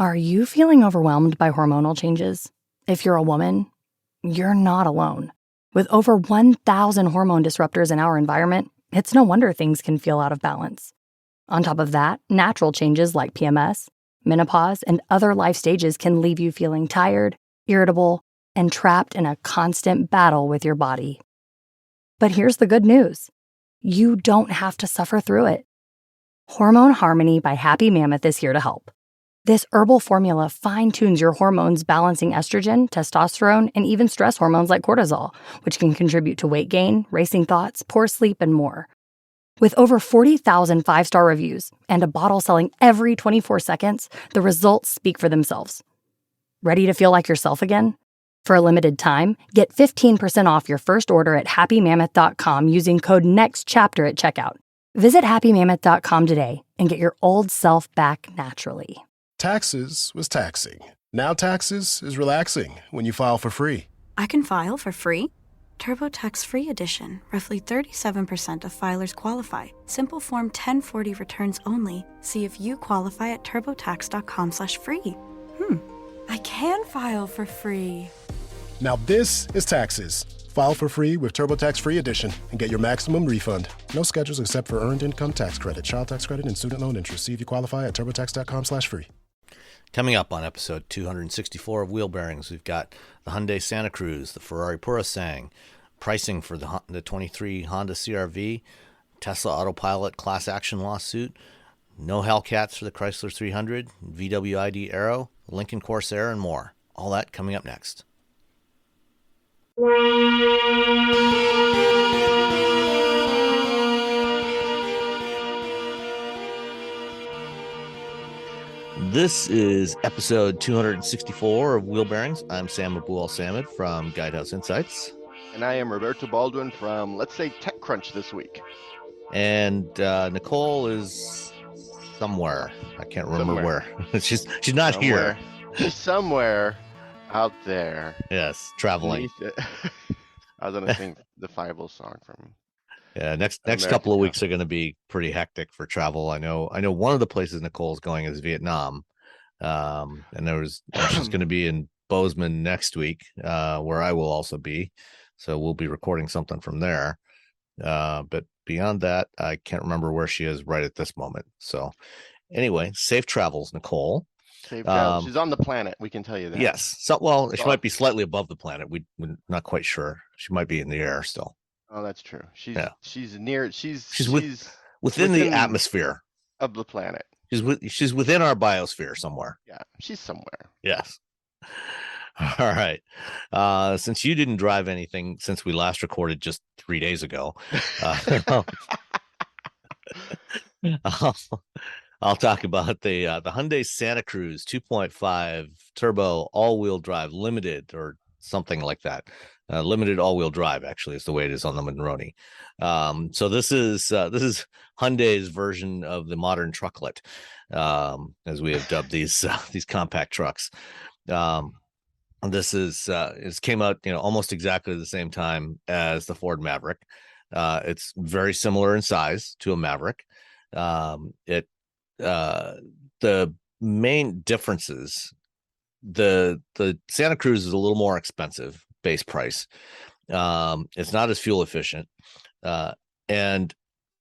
Are you feeling overwhelmed by hormonal changes? If you're a woman, you're not alone. With over 1,000 hormone disruptors in our environment, it's no wonder things can feel out of balance. On top of that, natural changes like PMS, menopause, and other life stages can leave you feeling tired, irritable, and trapped in a constant battle with your body. But here's the good news. You don't have to suffer through it. Hormone Harmony by Happy Mammoth is here to help. This herbal formula fine-tunes your hormones, balancing estrogen, testosterone, and even stress hormones like cortisol, which can contribute to weight gain, racing thoughts, poor sleep, and more. With over 40,000 five-star reviews and a bottle selling every 24 seconds, the results speak for themselves. Ready to feel like yourself again? For a limited time, get 15% off your first order at happymammoth.com using code NEXTCHAPTER at checkout. Visit happymammoth.com today and get your old self back naturally. Taxes was taxing. Now taxes is relaxing when you file for free. I can file for free? TurboTax Free Edition. Roughly 37% of filers qualify. Simple Form 1040 returns only. See if you qualify at turbotax.com/free. I can file for free. Now this is taxes. File for free with TurboTax Free Edition and get your maximum refund. No schedules except for earned income tax credit, child tax credit, and student loan interest. See if you qualify at turbotax.com/free. Coming up on episode 264 of Wheel Bearings, we've got the Hyundai Santa Cruz, the Ferrari Purosangue, pricing for the 23 Honda CR-V, Tesla Autopilot class action lawsuit, no Hellcats for the Chrysler 300, VW ID Aero, Lincoln Corsair, and more. All that coming up next. This is episode 264 of Wheel Bearings. I'm Sam Abu-Al-Samad from Guidehouse Insights. And I am Roberto Baldwin from, let's say, TechCrunch this week. And Nicole is somewhere. I can't remember where. She's not somewhere. Here. She's somewhere out there. Yes, traveling. I was going to sing the Fievel song from... Yeah, next couple of weeks are going to be pretty hectic for travel. I know one of the places Nicole's going is Vietnam, and she's going to be in Bozeman next week, where I will also be. So we'll be recording something from there. But beyond that, I can't remember where she is right at this moment. So anyway, safe travels, Nicole. Safe travels. She's on the planet. We can tell you that. Yes. So she might be slightly above the planet. We're not quite sure. She might be in the air still. Oh, that's true. She's within the atmosphere of the planet. She's within our biosphere somewhere. Yeah, she's somewhere. Yes. All right. Since you didn't drive anything since we last recorded just 3 days ago, I'll talk about the Hyundai Santa Cruz 2.5 turbo all-wheel drive limited or something like that. Limited all-wheel drive, actually, is the way it is on the Monroney. So this is Hyundai's version of the modern trucklet, as we have dubbed these compact trucks. This came out almost exactly the same time as the Ford Maverick. It's very similar in size to a Maverick. The main differences, the Santa Cruz is a little more expensive base price. It's not as fuel efficient, and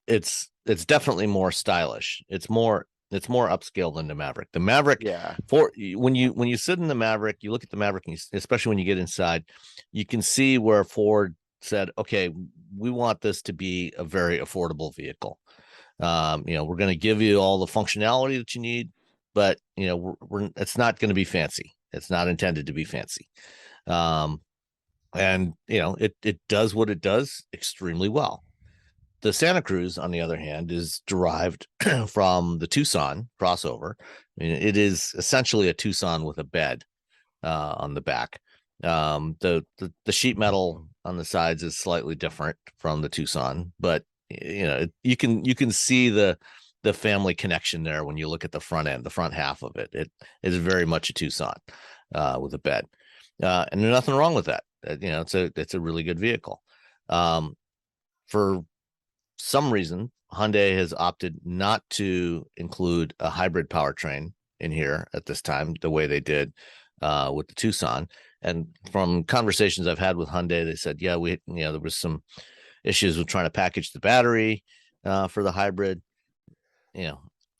it's definitely more stylish. It's more upscale than the Maverick. The Maverick, yeah. When you sit in the Maverick, you look at the Maverick, and especially when you get inside, you can see where Ford said, "Okay, we want this to be a very affordable vehicle. We're going to give you all the functionality that you need, but it's not going to be fancy. It's not intended to be fancy." And it does what it does extremely well. The Santa Cruz, on the other hand, is derived from the Tucson crossover. I mean, it is essentially a Tucson with a bed on the back. The sheet metal on the sides is slightly different from the Tucson, but you can see the family connection there when you look at the front end, the front half of it. It is very much a Tucson with a bed, and there's nothing wrong with that. It's a really good vehicle. For some reason, Hyundai has opted not to include a hybrid powertrain in here at this time, the way they did with the Tucson. And from conversations I've had with Hyundai, they said, yeah, there was some issues with trying to package the battery for the hybrid.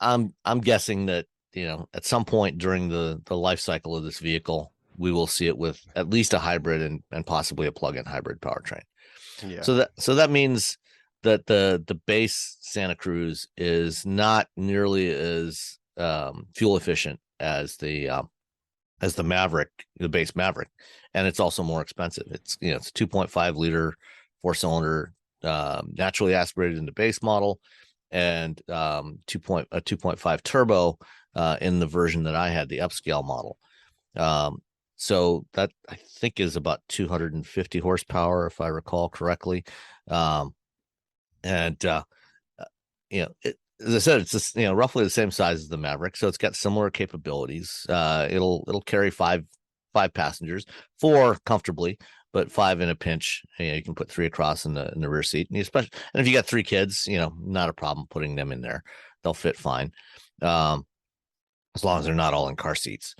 I'm guessing that, at some point during the life cycle of this vehicle, we will see it with at least a hybrid and possibly a plug-in hybrid powertrain. Yeah. So that means that the base Santa Cruz is not nearly as fuel efficient as the Maverick, the base Maverick, and it's also more expensive. It's 2.5 liter 4-cylinder naturally aspirated in the base model, and 2.5 turbo in the version that I had, the upscale model. So that I think is about 250 horsepower, if I recall correctly. As I said, it's just, roughly the same size as the Maverick, so it's got similar capabilities. It'll carry five passengers, 4 comfortably, but 5 in a pinch. You can put 3 across in the rear seat, and if you got 3 kids, not a problem putting them in there. They'll fit fine, as long as they're not all in car seats.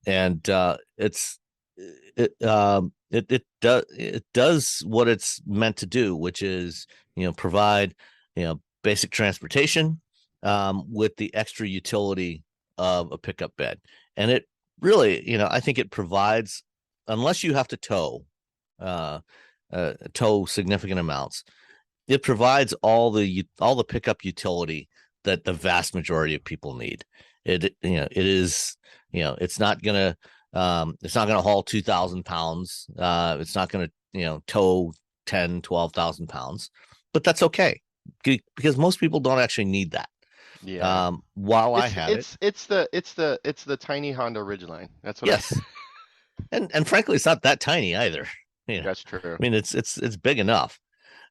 It does what it's meant to do, which is provide basic transportation with the extra utility of a pickup bed. And it really, I think it provides, unless you have to tow significant amounts, it provides all the pickup utility that the vast majority of people need. It's not gonna haul 2,000 pounds. It's not gonna tow 10, 12,000 pounds, but that's okay, because most people don't actually need that. Yeah. While it's the tiny Honda Ridgeline. That's what. Yes. And frankly, it's not that tiny either. That's true. I mean, it's big enough.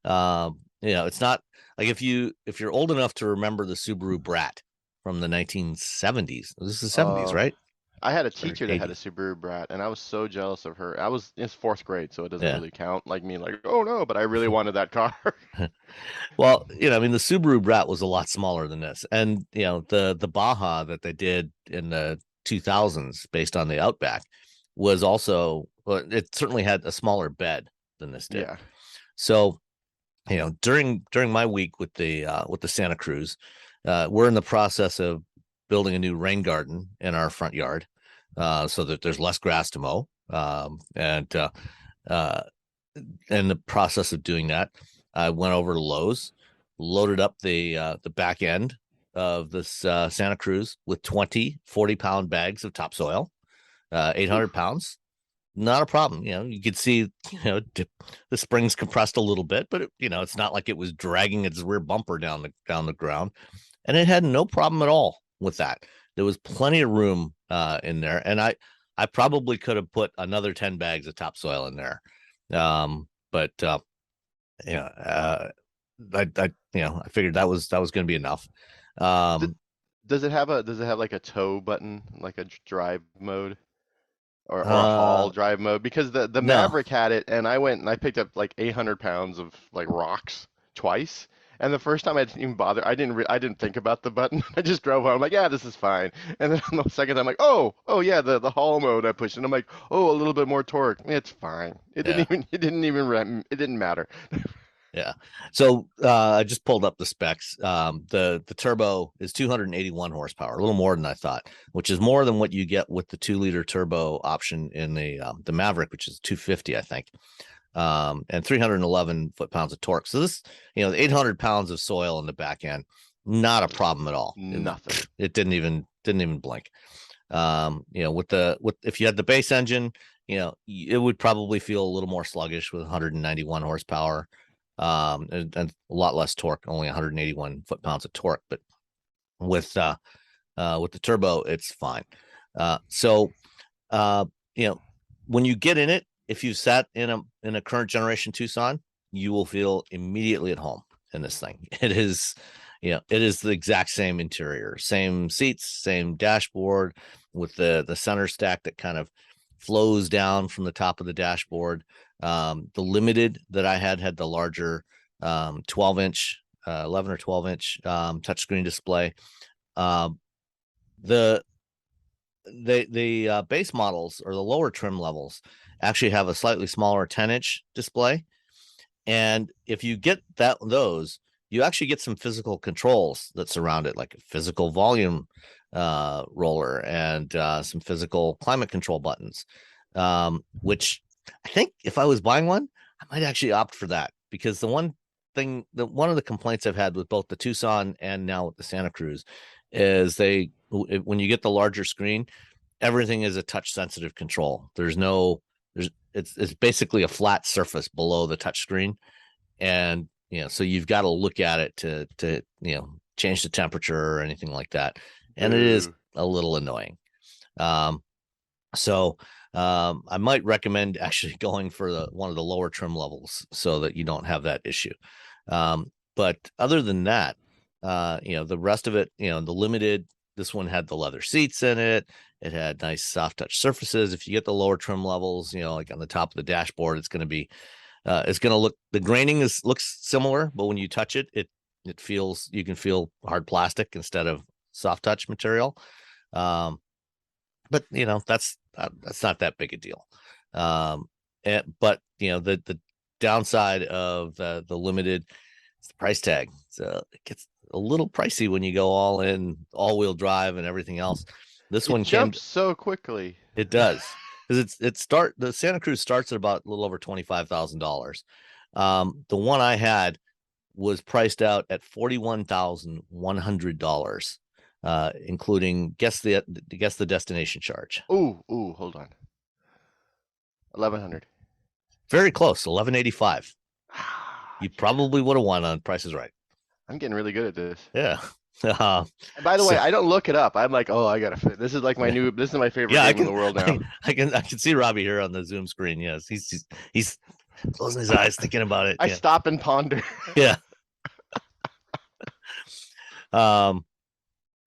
It's not like if you're old enough to remember the Subaru Brat from the 1970s. This is the 70s, right? I had a teacher that had a Subaru Brat, and I was so jealous of her. I was in 4th grade, so it doesn't really count. Like me, oh no, but I really wanted that car. Well, the Subaru Brat was a lot smaller than this, and the Baja that they did in the 2000s, based on the Outback, was also, well, it certainly had a smaller bed than this did. Yeah. So, during my week with the Santa Cruz, we're in the process of building a new rain garden in our front yard, so that there's less grass to mow. And in the process of doing that, I went over to Lowe's, loaded up the back end of this Santa Cruz with 20 40-pound bags of topsoil, 800 pounds. Not a problem. You could see, the springs compressed a little bit, but it's not like it was dragging its rear bumper down the ground, and it had no problem at all with that. There was plenty of room in there, and I probably could have put another 10 bags of topsoil in there, but I figured that was going to be enough. Does it have like a tow button, like a drive mode? Or a haul drive mode? Because the Maverick had it, and I went and I picked up like 800 pounds of like rocks twice. And the first time I didn't even bother. I didn't think about the button. I just drove home. I'm like, yeah, this is fine. And then on the second time, I'm like, oh yeah, the haul mode I pushed, and I'm like, oh, a little bit more torque. It's fine. It didn't matter. Yeah. So I just pulled up the specs. The turbo is 281 horsepower, a little more than I thought, which is more than what you get with the 2-liter turbo option in the Maverick, which is 250, I think, and 311 foot-pounds of torque. So this, the 800 pounds of soil in the back end, not a problem at all. Nothing. It didn't even blink. If you had the base engine, it would probably feel a little more sluggish with 191 horsepower. And a lot less torque, only 181 foot-pounds of torque, but with the turbo, it's fine. When you get in it, if you sat in a current generation Tucson, you will feel immediately at home in this thing. It is the exact same interior, same seats, same dashboard, with the center stack that kind of flows down from the top of the dashboard. The Limited that I had the larger 12-inch, 11 or 12-inch touchscreen display. The base models or the lower trim levels actually have a slightly smaller 10-inch display, and if you get those, you actually get some physical controls that surround it, like a physical volume roller and some physical climate control buttons, which I think if I was buying one, I might actually opt for that, because one of the complaints I've had with both the Tucson and now with the Santa Cruz is when you get the larger screen, everything is a touch sensitive control. It's basically a flat surface below the touch screen, and so you've got to look at it to change the temperature or anything like that, and it is a little annoying. So I might recommend actually going for one of the lower trim levels so that you don't have that issue. But other than that, the rest of it, the limited, this one had the leather seats in it. It had nice soft touch surfaces. If you get the lower trim levels, like on the top of the dashboard, it's going to be, the graining looks similar, but when you touch it, you can feel hard plastic instead of soft touch material. But that's not that big a deal. But the downside of the limited is the price tag. So it gets a little pricey when you go all wheel drive and everything else. This one jumps so quickly. It does, because the Santa Cruz starts at about a little over $25,000. The one I had was priced out at $41,100, including guess the destination charge. Ooh, hold on. 1,100. Very close, 1,185. You probably would have won on Price is Right. I'm getting really good at this. Yeah. And by the way, I don't look it up. I'm like, oh, I gotta fit. This is like this is my favorite game in the world now. I can see Robbie here on the Zoom screen. Yes, he's closing his eyes thinking about it. I stop and ponder. Yeah.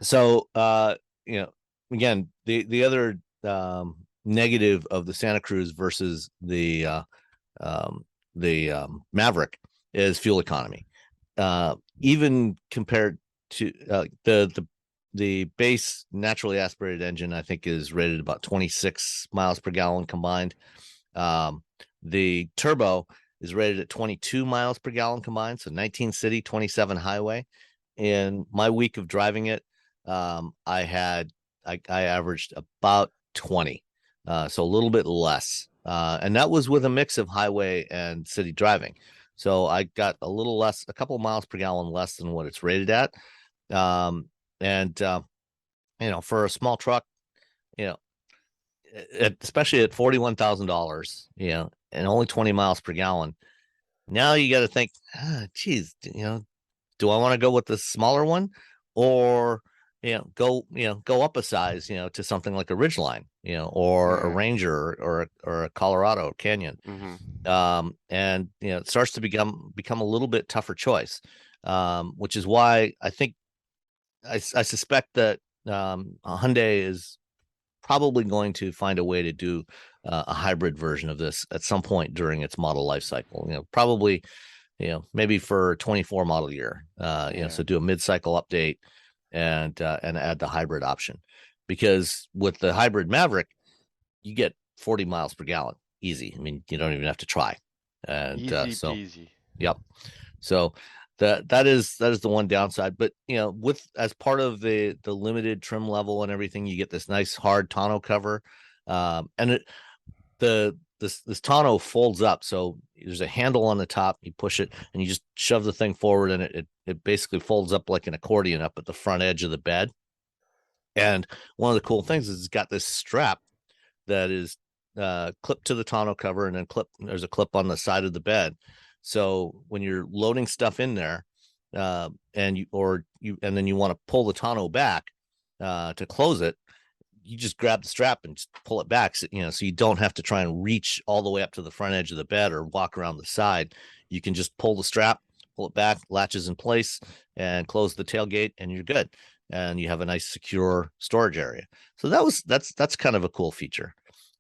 So again, the other negative of the Santa Cruz versus the Maverick is fuel economy. Even compared to the base naturally aspirated engine, I think is rated about 26 miles per gallon combined. The turbo is rated at 22 miles per gallon combined, so 19 city, 27 highway. In my week of driving it, I averaged about 20, so a little bit less, and that was with a mix of highway and city driving. So I got a little less, a couple of miles per gallon less than what it's rated at. For a small truck, especially at $41,000, and only 20 miles per gallon. Now you got to think, geez, do I want to go with the smaller one, or go up a size, to something like a Ridgeline, or a Ranger or a Colorado Canyon. Mm-hmm. And it starts to become a little bit tougher choice, which is why I think I suspect that Hyundai is probably going to find a way to do a hybrid version of this at some point during its model life cycle. Probably, maybe for 24 model year. So do a mid-cycle update and add the hybrid option, because with the hybrid Maverick, you get 40 miles per gallon easy. I mean, you don't even have to try. And easy. Yep. So that is the one downside, but as part of the limited trim level and everything, you get this nice hard tonneau cover, and this tonneau folds up, so there's a handle on the top. You push it and you just shove the thing forward, and it basically folds up like an accordion up at the front edge of the bed. And one of the cool things is it's got this strap that is clipped to the tonneau cover, and then there's a clip on the side of the bed. So when you're loading stuff in there, and then you want to pull the tonneau back to close it, you just grab the strap and just pull it back. So you don't have to try and reach all the way up to the front edge of the bed or walk around the side. You can just pull the strap, pull it back, latches in place, and close the tailgate, and you're good. And you have a nice secure storage area. So that's kind of a cool feature.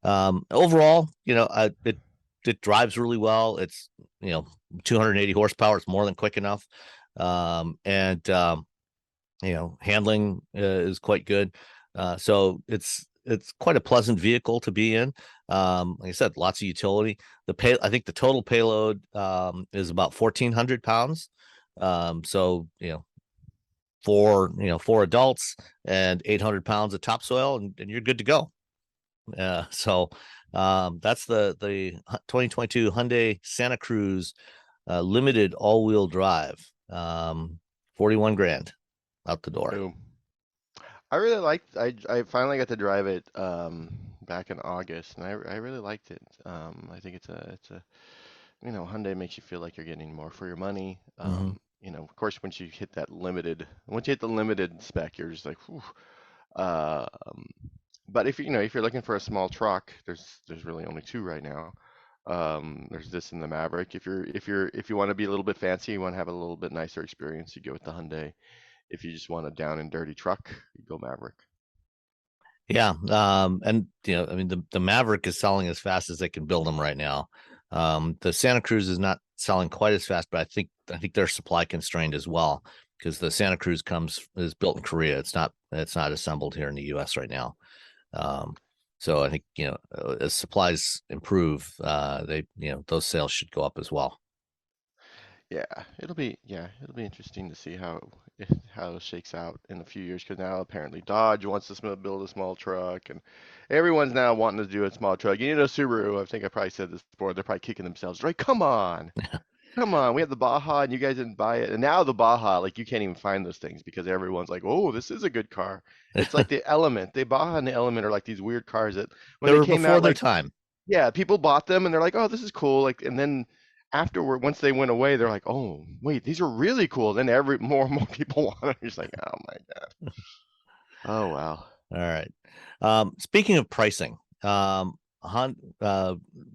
Overall, it drives really well. It's 280 horsepower. It's more than quick enough. Handling is quite good. So it's quite a pleasant vehicle to be in. Like I said, lots of utility. I think the total payload is about 1,400 pounds. So four adults and 800 pounds of topsoil, and you're good to go. So that's the 2022 Hyundai Santa Cruz limited all-wheel drive. 41 grand out the door. Boom. I really liked. I finally got to drive it back in August, and I really liked it. I think it's a Hyundai makes you feel like you're getting more for your money. Of course, once you hit the limited spec, you're just like, whew. But if you're looking for a small truck, there's really only two right now. There's this and the Maverick. If you want to be a little bit fancy, you want to have a little bit nicer experience, you go with the Hyundai. If you just want a down and dirty truck, you go Maverick. Yeah. And the Maverick is selling as fast as they can build them right now. The Santa Cruz is not selling quite as fast, but I think they're supply constrained as well, because the Santa Cruz is built in Korea. It's not assembled here in the US right now. So I think, as supplies improve, those sales should go up as well. Yeah, it'll be interesting to see how it shakes out in a few years, because now apparently Dodge wants to build a small truck, and everyone's now wanting to do a small truck. Subaru, I think I probably said this before, they're probably kicking themselves, right? Come on, we have the Baja and you guys didn't buy it, and now the Baja, like, you can't even find those things because everyone's like, oh, this is a good car. It's like the Element, the Baja and the Element are like these weird cars that when they came before out, their like, time. Yeah, people bought them and they're like, oh, this is cool, like, and then afterward, once they went away, they're like, oh, wait, these are really cool. Then more and more people want it. You're just like, oh my God. Oh, wow. All right. Speaking of pricing,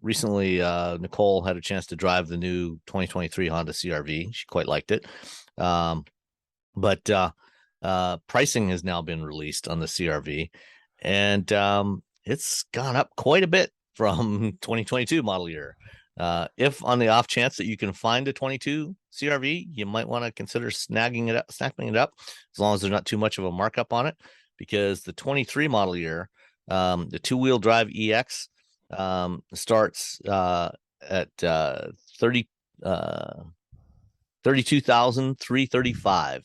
recently, Nicole had a chance to drive the new 2023 Honda CR-V. She quite liked it. But pricing has now been released on the CR-V, and it's gone up quite a bit from 2022 model year. If on the off chance that you can find a 22 CR-V, you might want to consider snapping it up, as long as there's not too much of a markup on it, because the 23 model year, the two-wheel drive EX starts at $32,335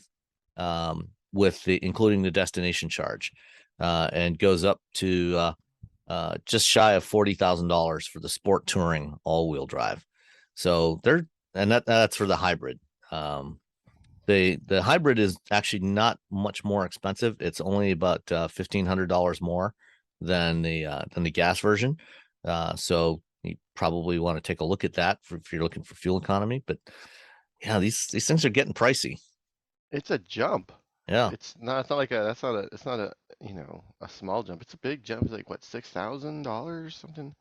with including the destination charge, and goes up to just shy of $40,000 for the sport touring all-wheel drive. So that's for the hybrid. The hybrid is actually not much more expensive. It's only about $1,500 more than the gas version. So you probably want to take a look at that if you're looking for fuel economy. But yeah, these things are getting pricey. It's a jump. Yeah. It's not a a small jump. It's a big jump. It's like what, $6,000 something?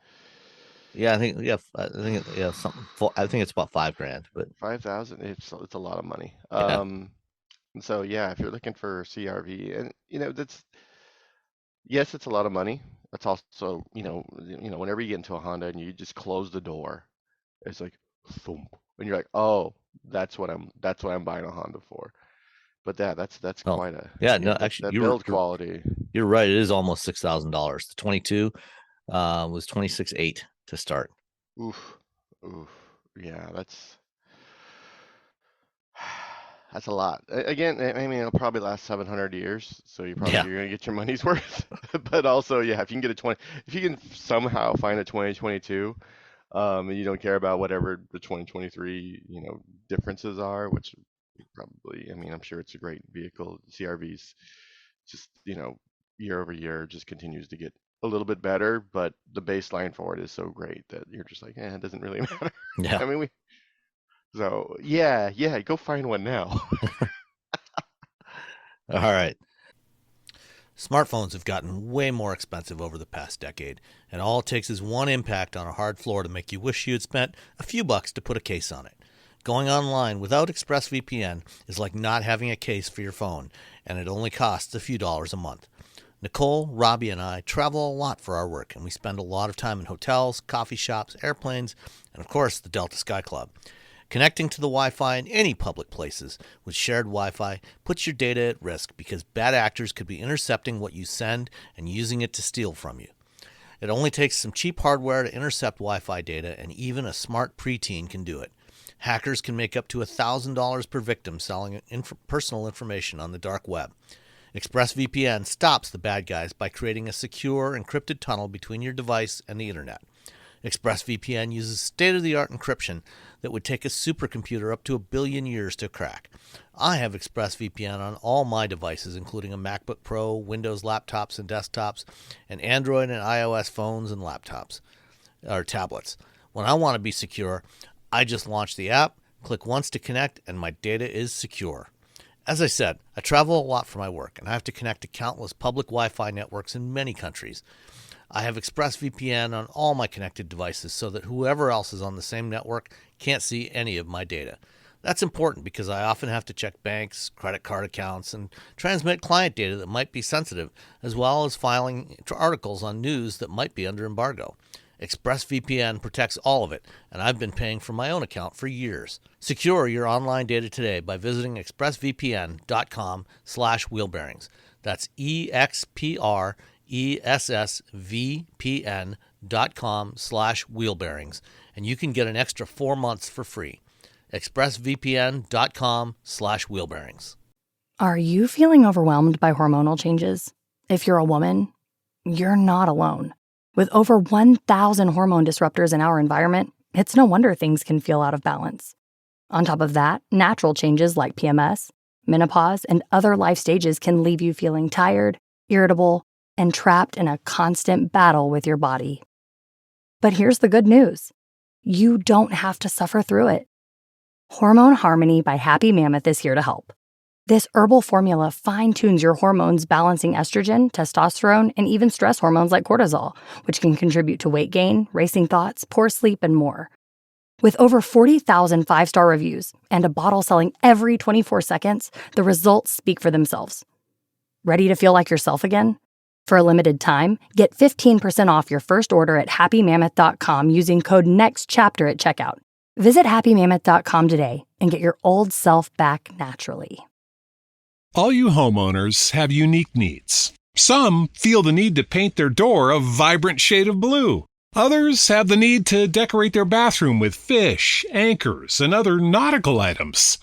Yeah, I think I think it's about $5,000, but 5,000. It's a lot of money. Yeah. So yeah, if you're looking for CR-V, and yes, it's a lot of money. It's also, whenever you get into a Honda and you just close the door, it's like thump, and you're like, oh, that's what I'm buying a Honda for. But that's quite a actually, that build quality. You're right. It is almost $6,000. The 22 was $26,800 to start. Oof. Yeah, that's a lot. Again, I mean, it'll probably last 700 years, so you're gonna get your money's worth. But also, yeah, if you can somehow find a 2022, and you don't care about whatever the 2023, differences are, which probably, I mean, I'm sure it's a great vehicle. CR-V's just, year over year just continues to get a little bit better, but the baseline for it is so great that you're just like, it doesn't really matter. Yeah. I mean, go find one now. All right. Smartphones have gotten way more expensive over the past decade, and all it takes is one impact on a hard floor to make you wish you had spent a few bucks to put a case on it. Going online without ExpressVPN is like not having a case for your phone, and it only costs a few dollars a month. Nicole, Robbie, and I travel a lot for our work, and we spend a lot of time in hotels, coffee shops, airplanes, and of course the Delta Sky Club. Connecting to the Wi-Fi in any public places with shared Wi-Fi puts your data at risk because bad actors could be intercepting what you send and using it to steal from you. It only takes some cheap hardware to intercept Wi-Fi data, and even a smart preteen can do it. Hackers can make up to $1,000 per victim selling personal information on the dark web. ExpressVPN stops the bad guys by creating a secure, encrypted tunnel between your device and the internet. ExpressVPN uses state-of-the-art encryption that would take a supercomputer up to 1 billion years to crack. I have ExpressVPN on all my devices, including a MacBook Pro, Windows laptops and desktops, and Android and iOS phones and laptops, or tablets. When I want to be secure, I just launch the app, click once to connect, and my data is secure. As I said, I travel a lot for my work, and I have to connect to countless public Wi-Fi networks in many countries. I have ExpressVPN on all my connected devices so that whoever else is on the same network can't see any of my data. That's important because I often have to check banks, credit card accounts, and transmit client data that might be sensitive, as well as filing articles on news that might be under embargo. ExpressVPN protects all of it, and I've been paying for my own account for years. Secure your online data today by visiting expressvpn.com/wheelbearings. That's expressvpn.com/wheelbearings, and you can get an extra 4 months for free. expressvpn.com/wheelbearings. Are you feeling overwhelmed by hormonal changes? If you're a woman, you're not alone. With over 1,000 hormone disruptors in our environment, it's no wonder things can feel out of balance. On top of that, natural changes like PMS, menopause, and other life stages can leave you feeling tired, irritable, and trapped in a constant battle with your body. But here's the good news. You don't have to suffer through it. Hormone Harmony by Happy Mammoth is here to help. This herbal formula fine-tunes your hormones, balancing estrogen, testosterone, and even stress hormones like cortisol, which can contribute to weight gain, racing thoughts, poor sleep, and more. With over 40,000 five-star reviews and a bottle selling every 24 seconds, the results speak for themselves. Ready to feel like yourself again? For a limited time, get 15% off your first order at happymammoth.com using code NEXTCHAPTER at checkout. Visit happymammoth.com today and get your old self back naturally. All you homeowners have unique needs. Some feel the need to paint their door a vibrant shade of blue. Others have the need to decorate their bathroom with fish, anchors, and other nautical items.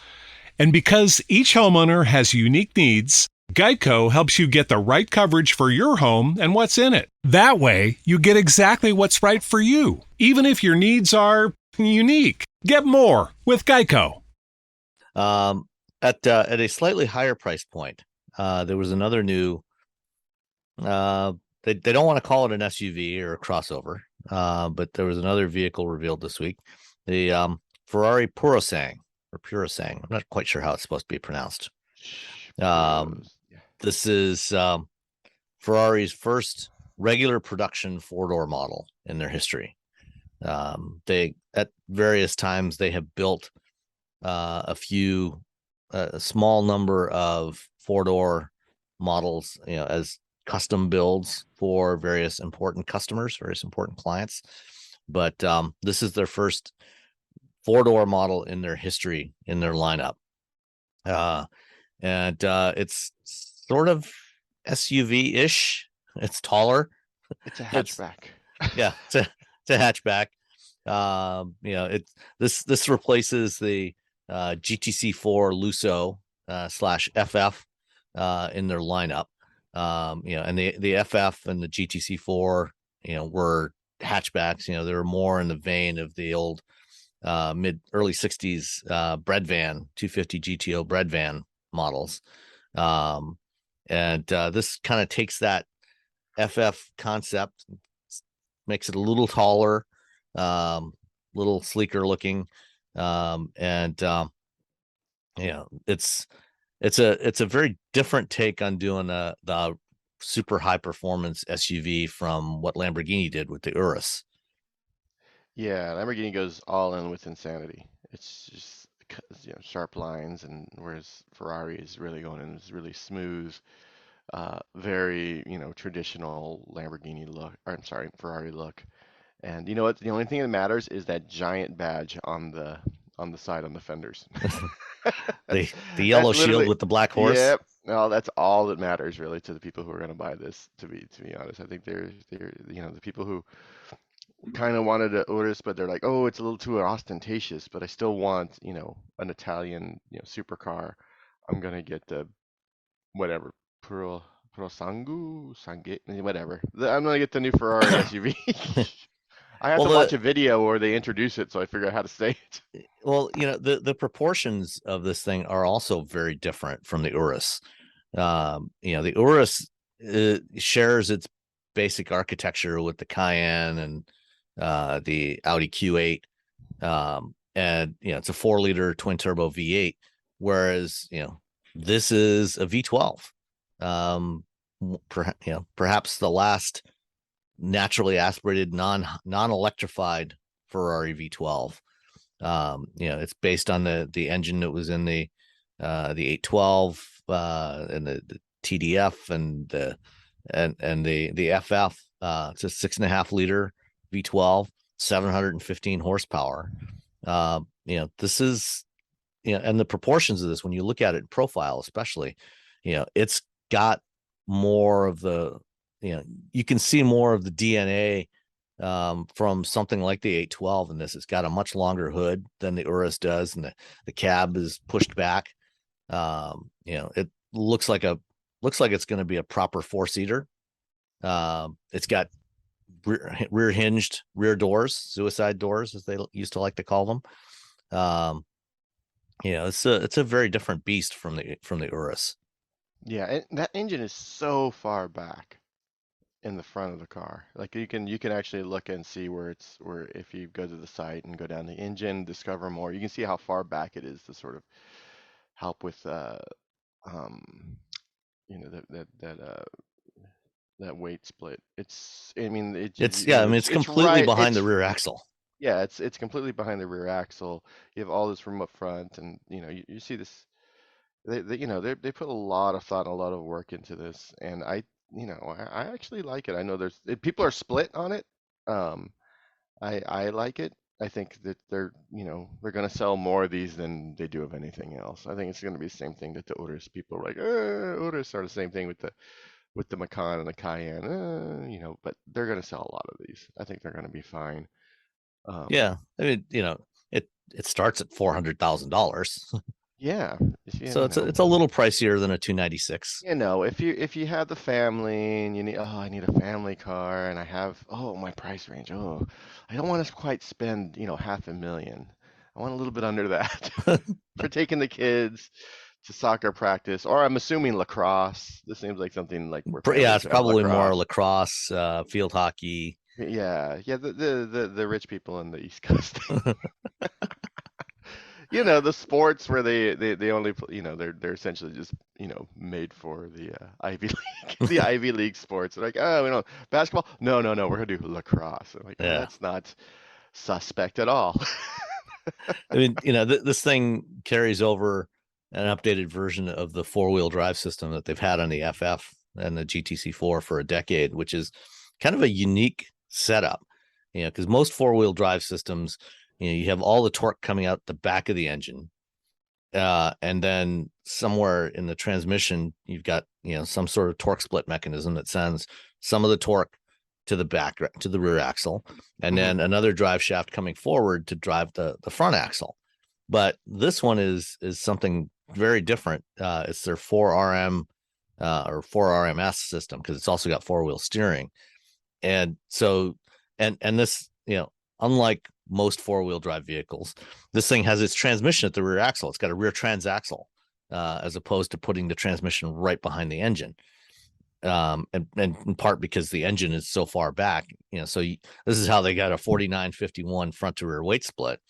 And because each homeowner has unique needs, Geico helps you get the right coverage for your home and what's in it. That way, you get exactly what's right for you, even if your needs are unique. Get more with Geico. At a slightly higher price point, there was another new. They don't want to call it an SUV or a crossover, but there was another vehicle revealed this week, the Ferrari Purosangue or Purosangue. I'm not quite sure how it's supposed to be pronounced. This is Ferrari's first regular production four-door model in their history. They at various times they have built a small number of four-door models, as custom builds for various important customers, various important clients. But this is their first four-door model in their history, in their lineup. And it's sort of SUV-ish. It's taller. It's a hatchback. It's a hatchback. This replaces the GTC4 Lusso /FF in their lineup. And the FF and the GTC4, were hatchbacks. They were more in the vein of the old early 60s bread van, 250 GTO bread van models. This kind of takes that FF concept, makes it a little taller, little sleeker looking. It's a very different take on doing the super high performance SUV from what Lamborghini did with the Urus. Yeah, Lamborghini goes all in with insanity. It's just sharp lines, and whereas Ferrari is really going in, is really smooth, very traditional Lamborghini look. Or I'm sorry, Ferrari look. And you know what? The only thing that matters is that giant badge on the on the side on the fenders. The yellow shield with the black horse. Yep. No, that's all that matters really to the people who are going to buy this. To be honest, I think they're the people who kind of wanted a Urus, but they're like, oh, it's a little too ostentatious, but I still want an Italian supercar. I'm gonna get the whatever Purosangue, whatever. I'm gonna get the new Ferrari SUV. I have to watch a video where they introduce it, so I figure out how to say it. Well, the proportions of this thing are also very different from the Urus. The Urus shares its basic architecture with the Cayenne and the Audi Q8, and it's a 4-liter twin turbo V8, whereas this is a V12. Perhaps the last naturally aspirated non-electrified Ferrari V12. It's based on the engine that was in the 812 and the TDF and the FF. It's a 6.5-liter V12, 715 horsepower. This is and the proportions of this, when you look at it in profile, especially, it's got more of the you can see more of the DNA from something like the 812 in this. It's got a much longer hood than the Urus does, and the cab is pushed back. It looks like it's going to be a proper 4-seater. It's got rear hinged rear doors, suicide doors, as they used to like to call them. It's a very different beast from the Urus. Yeah, and that engine is so far back in the front of the car. Like you can actually look and see where if you go to the site and go down the engine, discover more, you can see how far back it is to sort of help with that weight split. It's completely behind the rear axle. Yeah, it's completely behind the rear axle. You have all this room up front, and you see this. They put a lot of thought and a lot of work into this, and I actually like it. I know people are split on it. I like it. I think that they're going to sell more of these than they do of anything else. I think it's going to be the same thing that the Urus people are like, Urus are the same thing with the Macan and the Cayenne, but they're going to sell a lot of these. I think they're going to be fine. Yeah, I mean, it starts at $400,000. Yeah. So it's a little pricier than a 296. If you have the family and you need, I need a family car, and I have, my price range. I don't want to quite spend, $500,000. I want a little bit under that for taking the kids to soccer practice, or I'm assuming lacrosse. This seems like something like it's probably more lacrosse, field hockey. Yeah, the rich people on the East Coast. The sports where they only they're essentially just made for the Ivy League, the Ivy League sports. They're like, basketball. No, we're gonna do lacrosse. I'm like, that's not suspect at all. I mean, this thing carries over an updated version of the 4-wheel drive system that they've had on the FF and the GTC4 for a decade, which is kind of a unique setup, because most 4-wheel drive systems, you have all the torque coming out the back of the engine, and then somewhere in the transmission, you've got some sort of torque split mechanism that sends some of the torque to the rear axle, and then another drive shaft coming forward to drive the front axle. But this one is something very different. It's their 4RM or 4RMS system, because it's also got 4-wheel steering. And so, and this, unlike most 4-wheel drive vehicles, this thing has its transmission at the rear axle. It's got a rear transaxle, as opposed to putting the transmission right behind the engine. And in part because the engine is so far back, this is how they got a 49-51 front to rear weight split.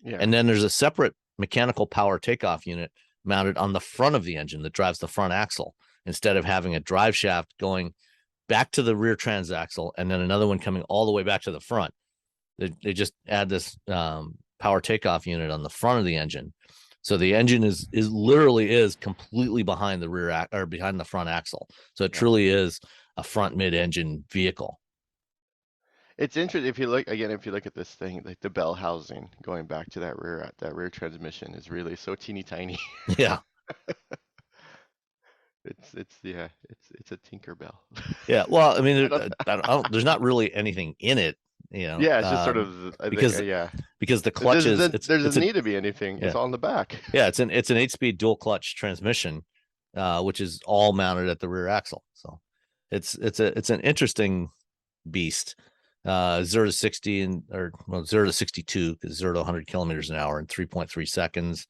Yeah. And then there's a separate mechanical power takeoff unit mounted on the front of the engine that drives the front axle, instead of having a drive shaft going back to the rear transaxle and then another one coming all the way back to the front. They just add this power takeoff unit on the front of the engine, so the engine is literally completely behind the rear or behind the front axle. So it truly is a front mid-engine vehicle. It's interesting if you look again, if you look at this thing, like the bell housing going back to that rear transmission is really so teeny tiny. Yeah. It's a Tinkerbell. Yeah. Well, I mean, I don't there's not really anything in it, Yeah, it's just sort of I think because yeah. because the clutch is There it's doesn't a need to be anything. yeah It's all in the back. yeah it's an 8-speed dual clutch transmission, which is all mounted at the rear axle. So it's an interesting beast. 0 to 60 0 to 62, because 0 to 100 kilometers an hour in 3.3 seconds,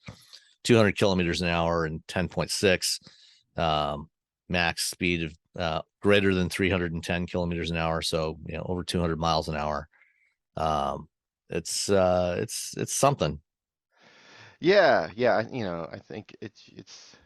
200 kilometers an hour in 10.6, max speed of greater than 310 kilometers an hour, so over 200 miles an hour. It's something. Yeah, I think it's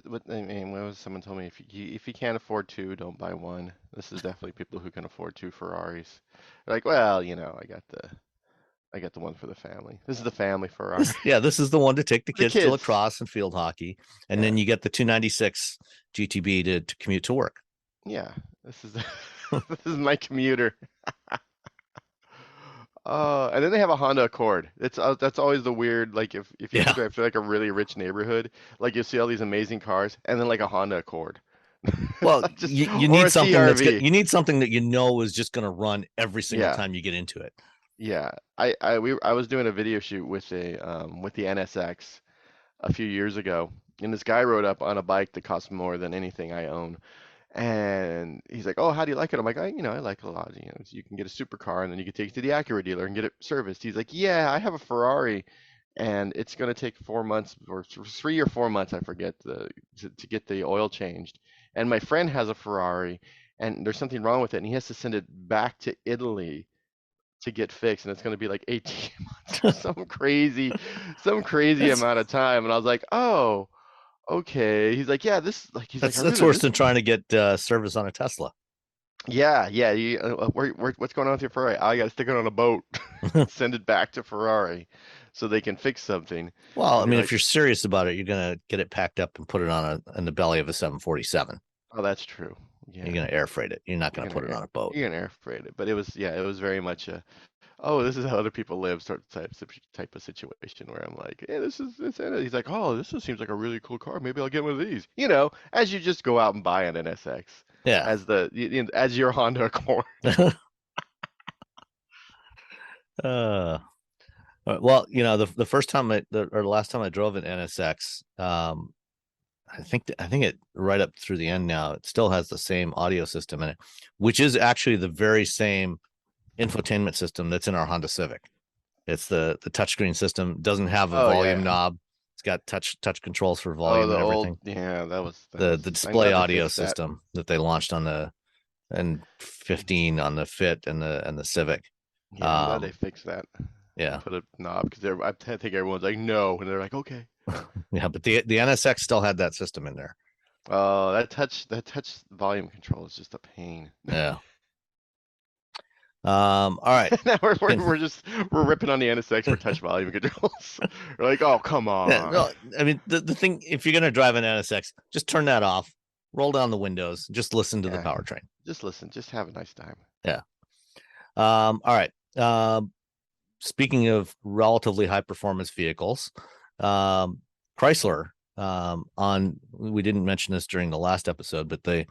what I mean, what was someone told me, if you can't afford two, don't buy one. This is definitely people who can afford two Ferraris. They're like, well, I got the one for the family. This is the family Ferrari. This is the one to take the The kids to kids. lacrosse and field hockey, and then you get the 296 GTB to commute to work. Yeah, this is this is my commuter. And then they have a Honda Accord. That's always the weird, like if you drive to like a really rich neighborhood, like you see all these amazing cars, and then like a Honda Accord. Well, Just, you or need a something CRV. you need something that is just going to run every single time you get into it. Yeah, I was doing a video shoot with the NSX a few years ago, and this guy rode up on a bike that cost more than anything I own. And he's like, "Oh, how do you like it?" I'm like, I like it a lot. So you can get a supercar, and then you can take it to the Acura dealer and get it serviced." He's like, "Yeah, I have a Ferrari, and it's gonna take 4 months or 3 or 4 months, I forget, to get the oil changed. And my friend has a Ferrari, and there's something wrong with it, and he has to send it back to Italy to get fixed, and it's gonna be like 18 months or some crazy amount of time." And I was like, "Oh." Okay. He's like, yeah, this like he's That's like, worse than trying to get service on a Tesla. Yeah. What's going on with your Ferrari? I got to stick it on a boat, send it back to Ferrari, so they can fix something. Well, I mean, if you're serious about it, you're gonna get it packed up and put it in the belly of a 747. Oh, that's true. Yeah. You're gonna air freight it. You're not gonna put it on a boat. You're gonna air freight it, but it was very much a, oh, this is how other people live sort of type of situation where I'm like, hey, this is it's. He's like, oh, seems like a really cool car. Maybe I'll get one of these. As you just go out and buy an NSX. Yeah. As your Honda Accord. Well, the first time or last time I drove an NSX, I think it right up through the end now, it still has the same audio system in it, which is actually the very same infotainment system that's in our Honda Civic. It's the touchscreen system. Doesn't have a volume knob. It's got touch controls for volume and everything. That was the display audio system that they launched on and 15 on the Fit and the Civic. Yeah, I'm glad they fixed that. Yeah, put a knob, because I think everyone's like, no, and they're like, okay. Yeah, but the NSX still had that system in there. Oh, that touch volume control is just a pain. Yeah. All right. Now we're ripping on the NSX for touch volume controls. We're like, oh, come on. Yeah, no, I mean, the thing, if you're gonna drive an NSX, just turn that off, roll down the windows, just listen to the powertrain. Just listen, just have a nice time. Yeah. All right. Speaking of relatively high performance vehicles, Chrysler, we didn't mention this during the last episode, but the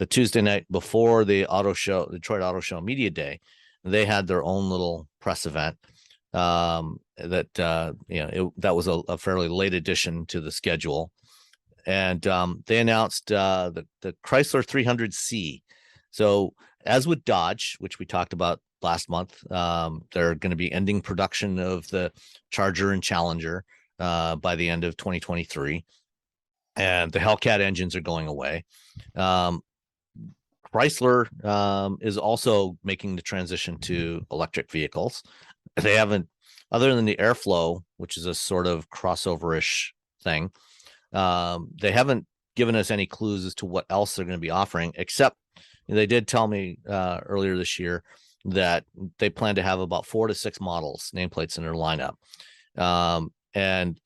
Tuesday night before the Detroit Auto Show Media Day, they had their own little press event. That was a fairly late addition to the schedule, and they announced the Chrysler 300C. So, as with Dodge, which we talked about last month, they're going to be ending production of the Charger and Challenger by the end of 2023, and the Hellcat engines are going away. Chrysler is also making the transition to electric vehicles. They haven't, other than the Airflow, which is a sort of crossover-ish thing, they haven't given us any clues as to what else they're going to be offering, except they did tell me earlier this year that they plan to have about 4 to 6 models, nameplates in their lineup. And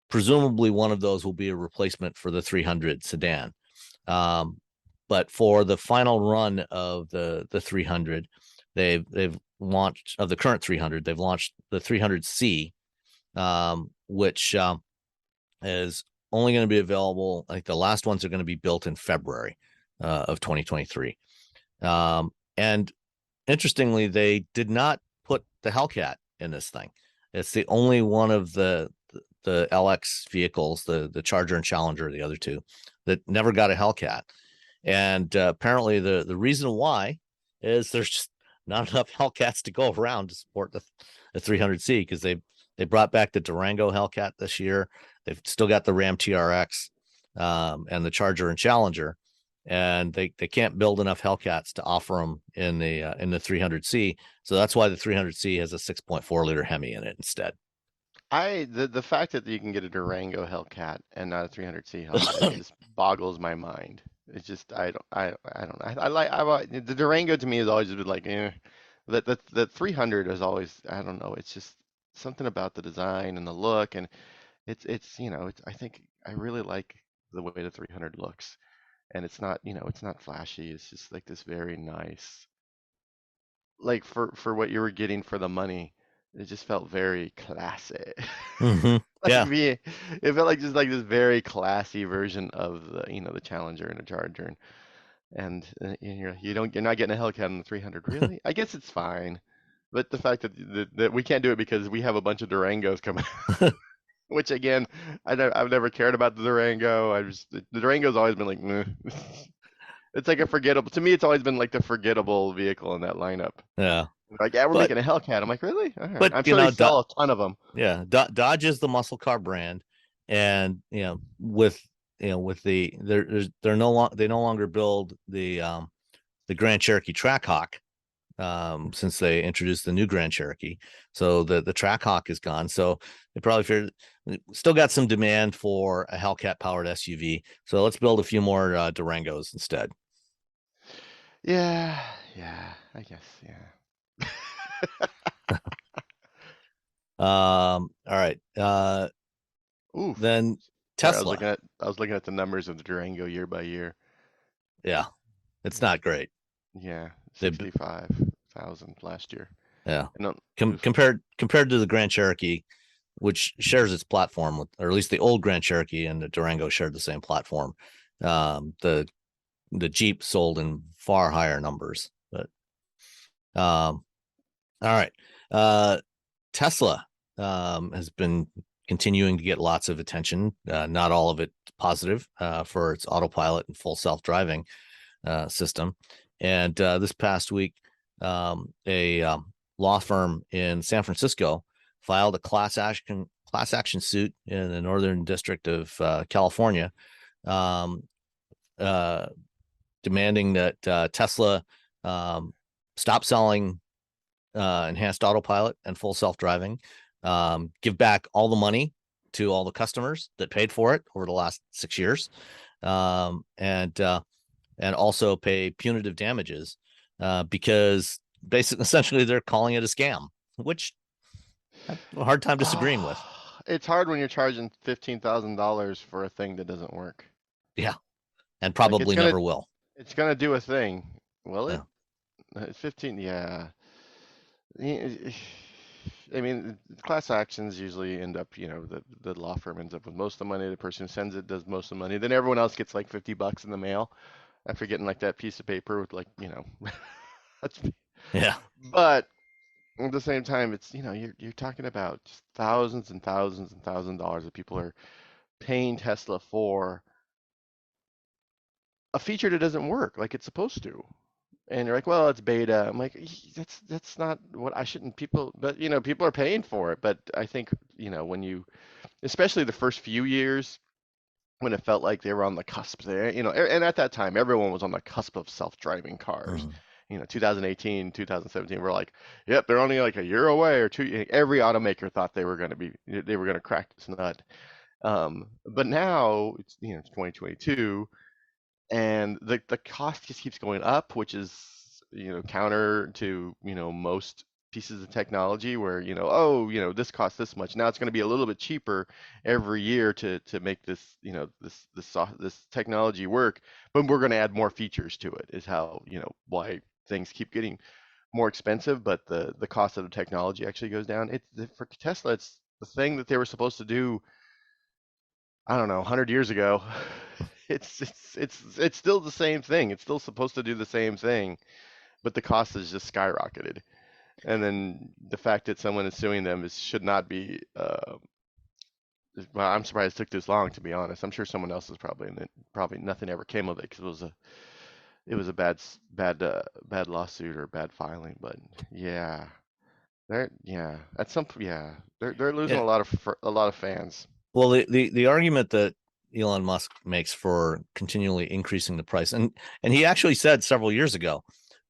presumably one of those will be a replacement for the 300 sedan. But for the final run of the 300, they've launched, of the current 300, they've launched the 300C, which is only going to be available. I think the last ones are going to be built in February of 2023. And interestingly, they did not put the Hellcat in this thing. It's the only one of the LX vehicles, the Charger and Challenger, the other two, that never got a Hellcat. And apparently the reason why is there's just not enough Hellcats to go around to support the 300C, because they brought back the Durango Hellcat this year. They've still got the Ram TRX and the Charger and Challenger, and they can't build enough Hellcats to offer them in the 300C. So that's why the 300C has a 6.4 liter Hemi in it instead. The fact that you can get a Durango Hellcat and not a 300C Hellcat just boggles my mind. It's just I don't know. The Durango to me has always been like, the 300 is always, I don't know. It's just something about the design and the look, and it's I think I really like the way the 300 looks, and it's not flashy. It's just like this very nice, like for what you were getting for the money. It just felt very classy. Mm-hmm. Yeah. It felt like just like this very classy version of the Challenger and a Charger, and you're not getting a Hellcat on the 300, really? I guess it's fine, but the fact that we can't do it because we have a bunch of Durangos coming, which again, I've never cared about the Durango. The Durango's always been like, meh. It's like a forgettable. To me, it's always been like the forgettable vehicle in that lineup. Yeah. Like, yeah, we're making a Hellcat. I'm like, really? All right. But I'm sure they sell a ton of them. Yeah, Dodge is the muscle car brand, and with the they no longer build the Grand Cherokee Trackhawk since they introduced the new Grand Cherokee. So the Trackhawk is gone. So they probably figured still got some demand for a Hellcat powered SUV. So let's build a few more Durangos instead. Yeah, I guess, yeah. All right. Ooh. Then Tesla. Sorry, I was looking at the numbers of the Durango year by year. Yeah, it's not great. Yeah, 65,000 last year. Yeah. Compared to the Grand Cherokee, which shares its platform with, or at least the old Grand Cherokee and the Durango shared the same platform. The Jeep sold in far higher numbers, but all right. Tesla has been continuing to get lots of attention, not all of it positive, for its Autopilot and Full Self-Driving system. And this past week, a law firm in San Francisco filed a class action suit in the Northern District of California, demanding that Tesla stop selling enhanced Autopilot and Full Self-Driving, give back all the money to all the customers that paid for it over the last 6 years, and also pay punitive damages, because essentially they're calling it a scam, which I have a hard time disagreeing with. It's hard when you're charging $15,000 for a thing that doesn't work. Yeah, and probably never will. It's gonna do a thing, will it? Yeah. It's 15. Yeah. I mean, class actions usually end up, the law firm ends up with most of the money. The person who sends it does most of the money. Then everyone else gets like $50 in the mail after getting like that piece of paper with that's, yeah. But at the same time, it's, you're talking about just thousands and thousands and thousands of dollars that people are paying Tesla for a feature that doesn't work like it's supposed to. And you're like, well, it's beta. I'm like, that's not what I shouldn't people, but people are paying for it. But I think, when you, especially the first few years when it felt like they were on the cusp there, and at that time, everyone was on the cusp of self-driving cars. 2018, 2017, we're like, yep, they're only like a year away or two. Every automaker thought they were going to crack this nut. But now it's, it's 2022. And the cost just keeps going up, which is, counter to, most pieces of technology where, this costs this much. Now it's going to be a little bit cheaper every year to make this, this technology work, but we're going to add more features to it is how, why things keep getting more expensive, but the cost of the technology actually goes down. For Tesla, it's the thing that they were supposed to do, I don't know, 100 years ago. It's still the same thing. It's still supposed to do the same thing, but the cost has just skyrocketed. And then the fact that someone is suing them should not be. Well, I'm surprised it took this long, to be honest. I'm sure someone else is probably in it. Probably nothing ever came of it because it was a bad lawsuit or bad filing. But yeah, they're losing Yeah. a lot of fans. Well, the argument that Elon Musk makes for continually increasing the price, and he actually said several years ago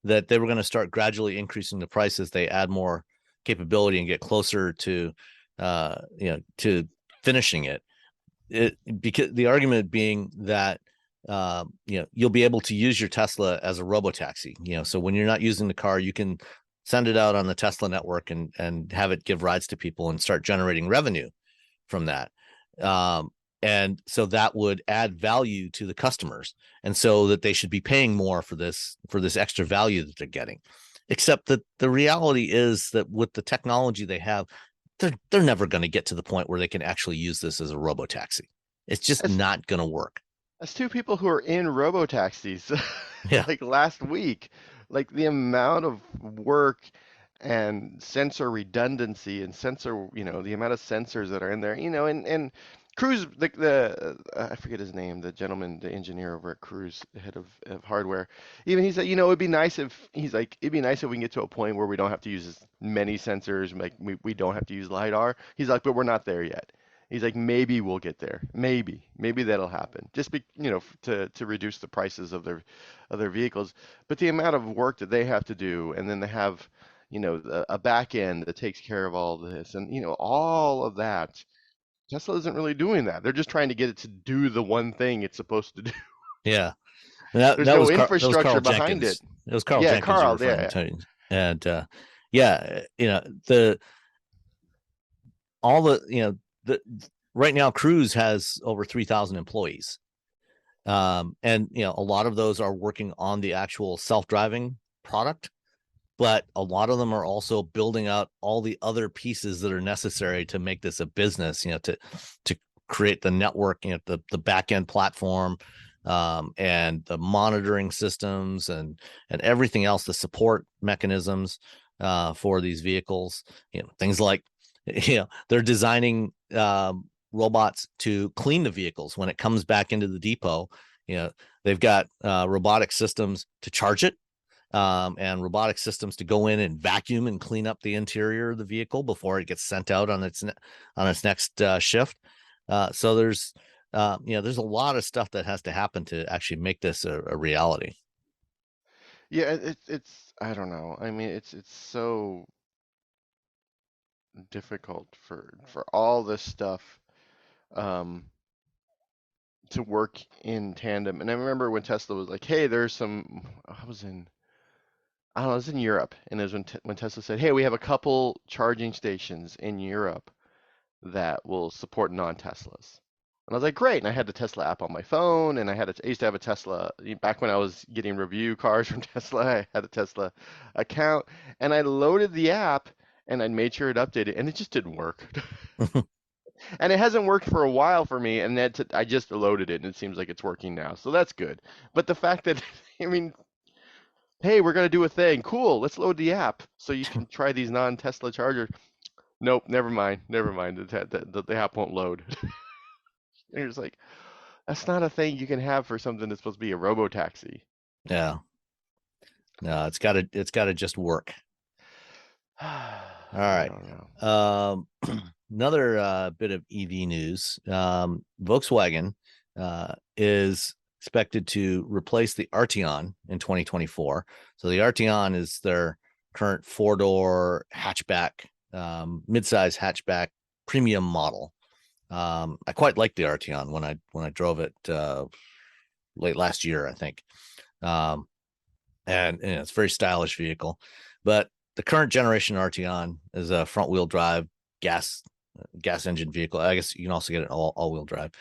that they were going to start gradually increasing the price as they add more capability and get closer to to finishing it. Because the argument being that you'll be able to use your Tesla as a robotaxi. So when you're not using the car, you can send it out on the Tesla network and have it give rides to people and start generating revenue from that. And so that would add value to the customers, and so that they should be paying more for this extra value that they're getting. Except that the reality is that with the technology they have, they're never going to get to the point where they can actually use this as a robotaxi. It's just not going to work. As two people who are in robotaxis, Yeah. like last week, like the amount of work and sensor redundancy and the amount of sensors that are in there, and Cruise, I forget his name, the gentleman, the engineer over at Cruise, the head of hardware. Even he said, it'd be nice if we can get to a point where we don't have to use as many sensors, like we don't have to use LiDAR. He's like, but we're not there yet. He's like, maybe we'll get there. Maybe that'll happen. Just to reduce the prices of their vehicles. But the amount of work that they have to do, and then they have, a back end that takes care of all this, and all of that. Tesla isn't really doing that. They're just trying to get it to do the one thing it's supposed to do. Yeah. There's no infrastructure behind it. It was Carl Yeah, Jenkins. Carl, yeah. And right now Cruise has over 3,000 employees. And a lot of those are working on the actual self-driving product, but a lot of them are also building out all the other pieces that are necessary to make this a business, to create the network, the back end platform, and the monitoring systems and everything else, the support mechanisms for these vehicles, things like, they're designing robots to clean the vehicles when it comes back into the depot. They've got robotic systems to charge it, and robotic systems to go in and vacuum and clean up the interior of the vehicle before it gets sent out on its next shift. So there's a lot of stuff that has to happen to actually make this a reality. Yeah, it's I don't know. I mean, it's so difficult for all this stuff to work in tandem. And I remember when Tesla was like, "Hey, there's some." I was in Europe, and it was when Tesla said, "Hey, we have a couple charging stations in Europe that will support non-Teslas." And I was like, "Great!" And I had the Tesla app on my phone, and I used to have a Tesla back when I was getting review cars from Tesla. I had a Tesla account, and I loaded the app, and I made sure it updated, and it just didn't work. And it hasn't worked for a while for me, and I just loaded it, and it seems like it's working now, so that's good. But the fact that, I mean, hey, we're gonna do a thing. Cool, let's load the app so you can try these non-Tesla chargers. Nope, never mind. The app won't load. And you're just like, that's not a thing you can have for something that's supposed to be a robo-taxi. Yeah. No, it's gotta just work. All right. Another bit of EV news. Volkswagen is expected to replace the Arteon in 2024. So the Arteon is their current 4-door hatchback, midsize hatchback premium model. I quite liked the Arteon when I drove it late last year, I think. And it's a very stylish vehicle. But the current generation Arteon is a front-wheel drive gas engine vehicle. I guess you can also get it all-wheel drive,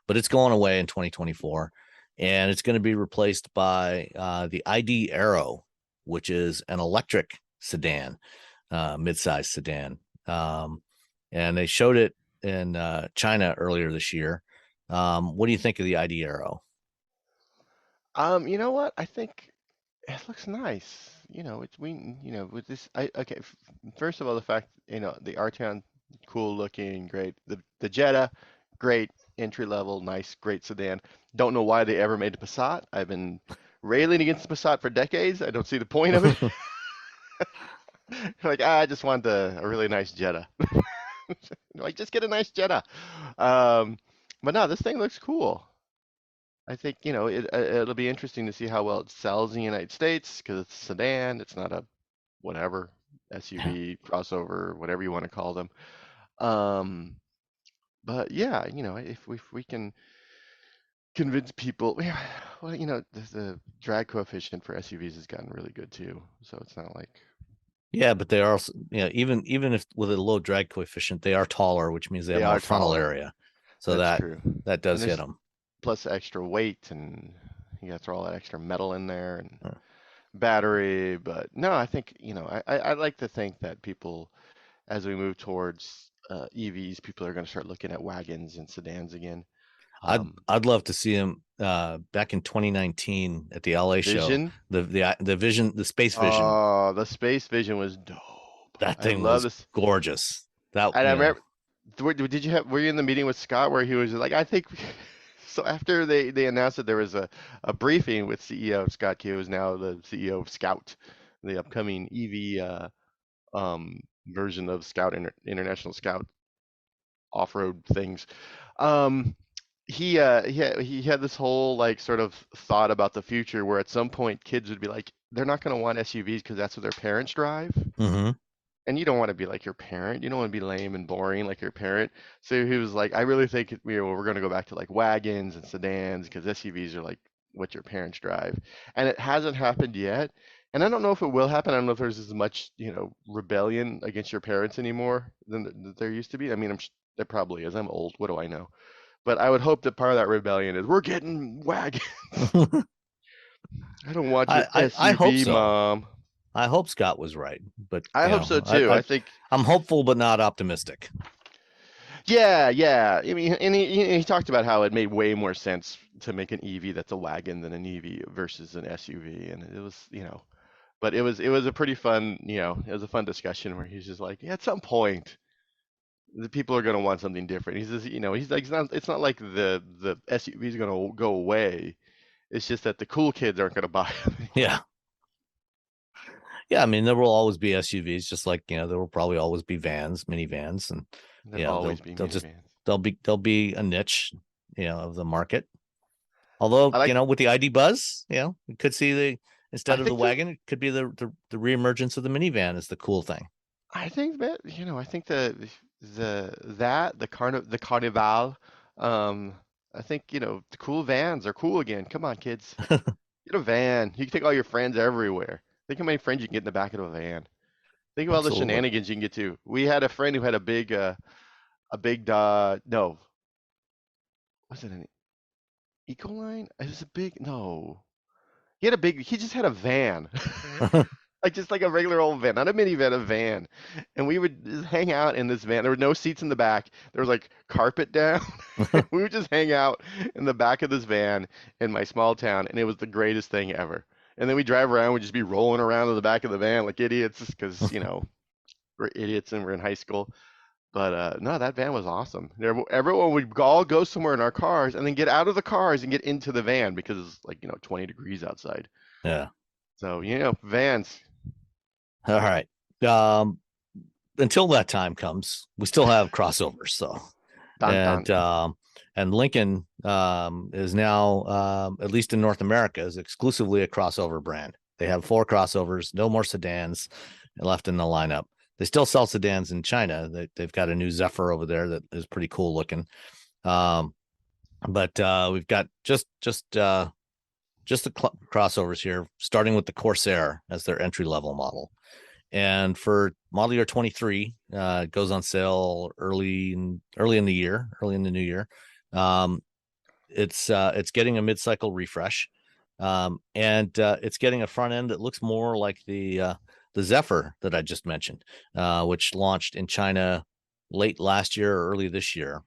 but it's going away in 2024, and it's going to be replaced by the ID Aero, which is an electric sedan, mid-size sedan. And they showed it in China earlier this year. What do you think of the ID Aero? You know what? I think it looks nice. With this, first of all, the fact, the Arteon, cool looking, great. The Jetta, great entry level, nice, great sedan. Don't know why they ever made the Passat. I've been railing against the Passat for decades. I don't see the point of it. Like, I just want a really nice Jetta. Like, just get a nice Jetta. But no, this thing looks cool. I think, it'll be interesting to see how well it sells in the United States because it's a sedan. It's not a whatever SUV, crossover, whatever you want to call them. But yeah, if we can convince people, well, the drag coefficient for SUVs has gotten really good too. So it's not like. Yeah, but they are also, even if with a low drag coefficient, they are taller, which means they have more frontal area. So that's true. That does hit them. Plus extra weight, and you got to throw all that extra metal in there and battery. But no, I think, I like to think that people, as we move towards EVs, people are going to start looking at wagons and sedans again. I'd love to see him back in 2019 at the LA Vision? show. The Vision, the Space Vision. Oh, the Space Vision was dope. That thing was gorgeous. And I remember, were you in the meeting with Scott where he was like, I think. So after they announced that there was a briefing with CEO Scott Q, who is now the CEO of Scout, the upcoming EV version of Scout, International Scout off-road things. He had this whole like sort of thought about the future where at some point kids would be like, they're not going to want SUVs because that's what their parents drive. Mm-hmm. And you don't want to be like your parent. You don't want to be lame and boring like your parent. So he was like, I really think we're going to go back to like wagons and sedans because SUVs are like what your parents drive. And it hasn't happened yet. And I don't know if it will happen. I don't know if there's as much, rebellion against your parents anymore than there used to be. I mean, there probably is. I'm old. What do I know? But I would hope that part of that rebellion is we're getting wagons. I don't want your SUV, I hope so. Mom. I hope Scott was right, but I hope so too. I think I'm hopeful, but not optimistic. Yeah. I mean, and he talked about how it made way more sense to make an EV that's a wagon than an EV versus an SUV, and it was, but it was a pretty fun, it was a fun discussion where he's just like, yeah, at some point, the people are going to want something different. He says, he's like, it's not like the SUV is going to go away. It's just that the cool kids aren't going to buy them. Yeah. Yeah, I mean, there will always be SUVs, just like, there will probably always be vans, minivans, and they'll be a niche, of the market. Although, with the ID Buzz, we could see instead of the wagon, it could be the reemergence of the minivan is the cool thing. I think that, I think the Carnival, I think, the cool vans are cool again. Come on, kids. Get a van. You can take all your friends everywhere. Think how many friends you can get in the back of a van. Think of all the shenanigans you can get to. We had a friend who had a big no. Was it an Ecoline? It was he just had a van. Just like a regular old van, not a minivan, a van. And we would just hang out in this van. There were no seats in the back. There was like carpet down. We would just hang out in the back of this van in my small town, and it was the greatest thing ever. And then we drive around, we'd just be rolling around in the back of the van like idiots because, we're idiots and we're in high school. But no, that van was awesome. Everyone would all go somewhere in our cars and then get out of the cars and get into the van because it's like, 20 degrees outside. Yeah. So, vans. All right. Until that time comes, we still have crossovers. So, and Lincoln is now, at least in North America, is exclusively a crossover brand. They have 4 crossovers, no more sedans left in the lineup. They still sell sedans in China. They've got a new Zephyr over there that is pretty cool looking. But we've got just the crossovers here, starting with the Corsair as their entry level model. And for model year 23, it goes on sale early in the new year. It's getting a mid-cycle refresh, and it's getting a front end that looks more like the the Zephyr that I just mentioned, which launched in China late last year or early this year.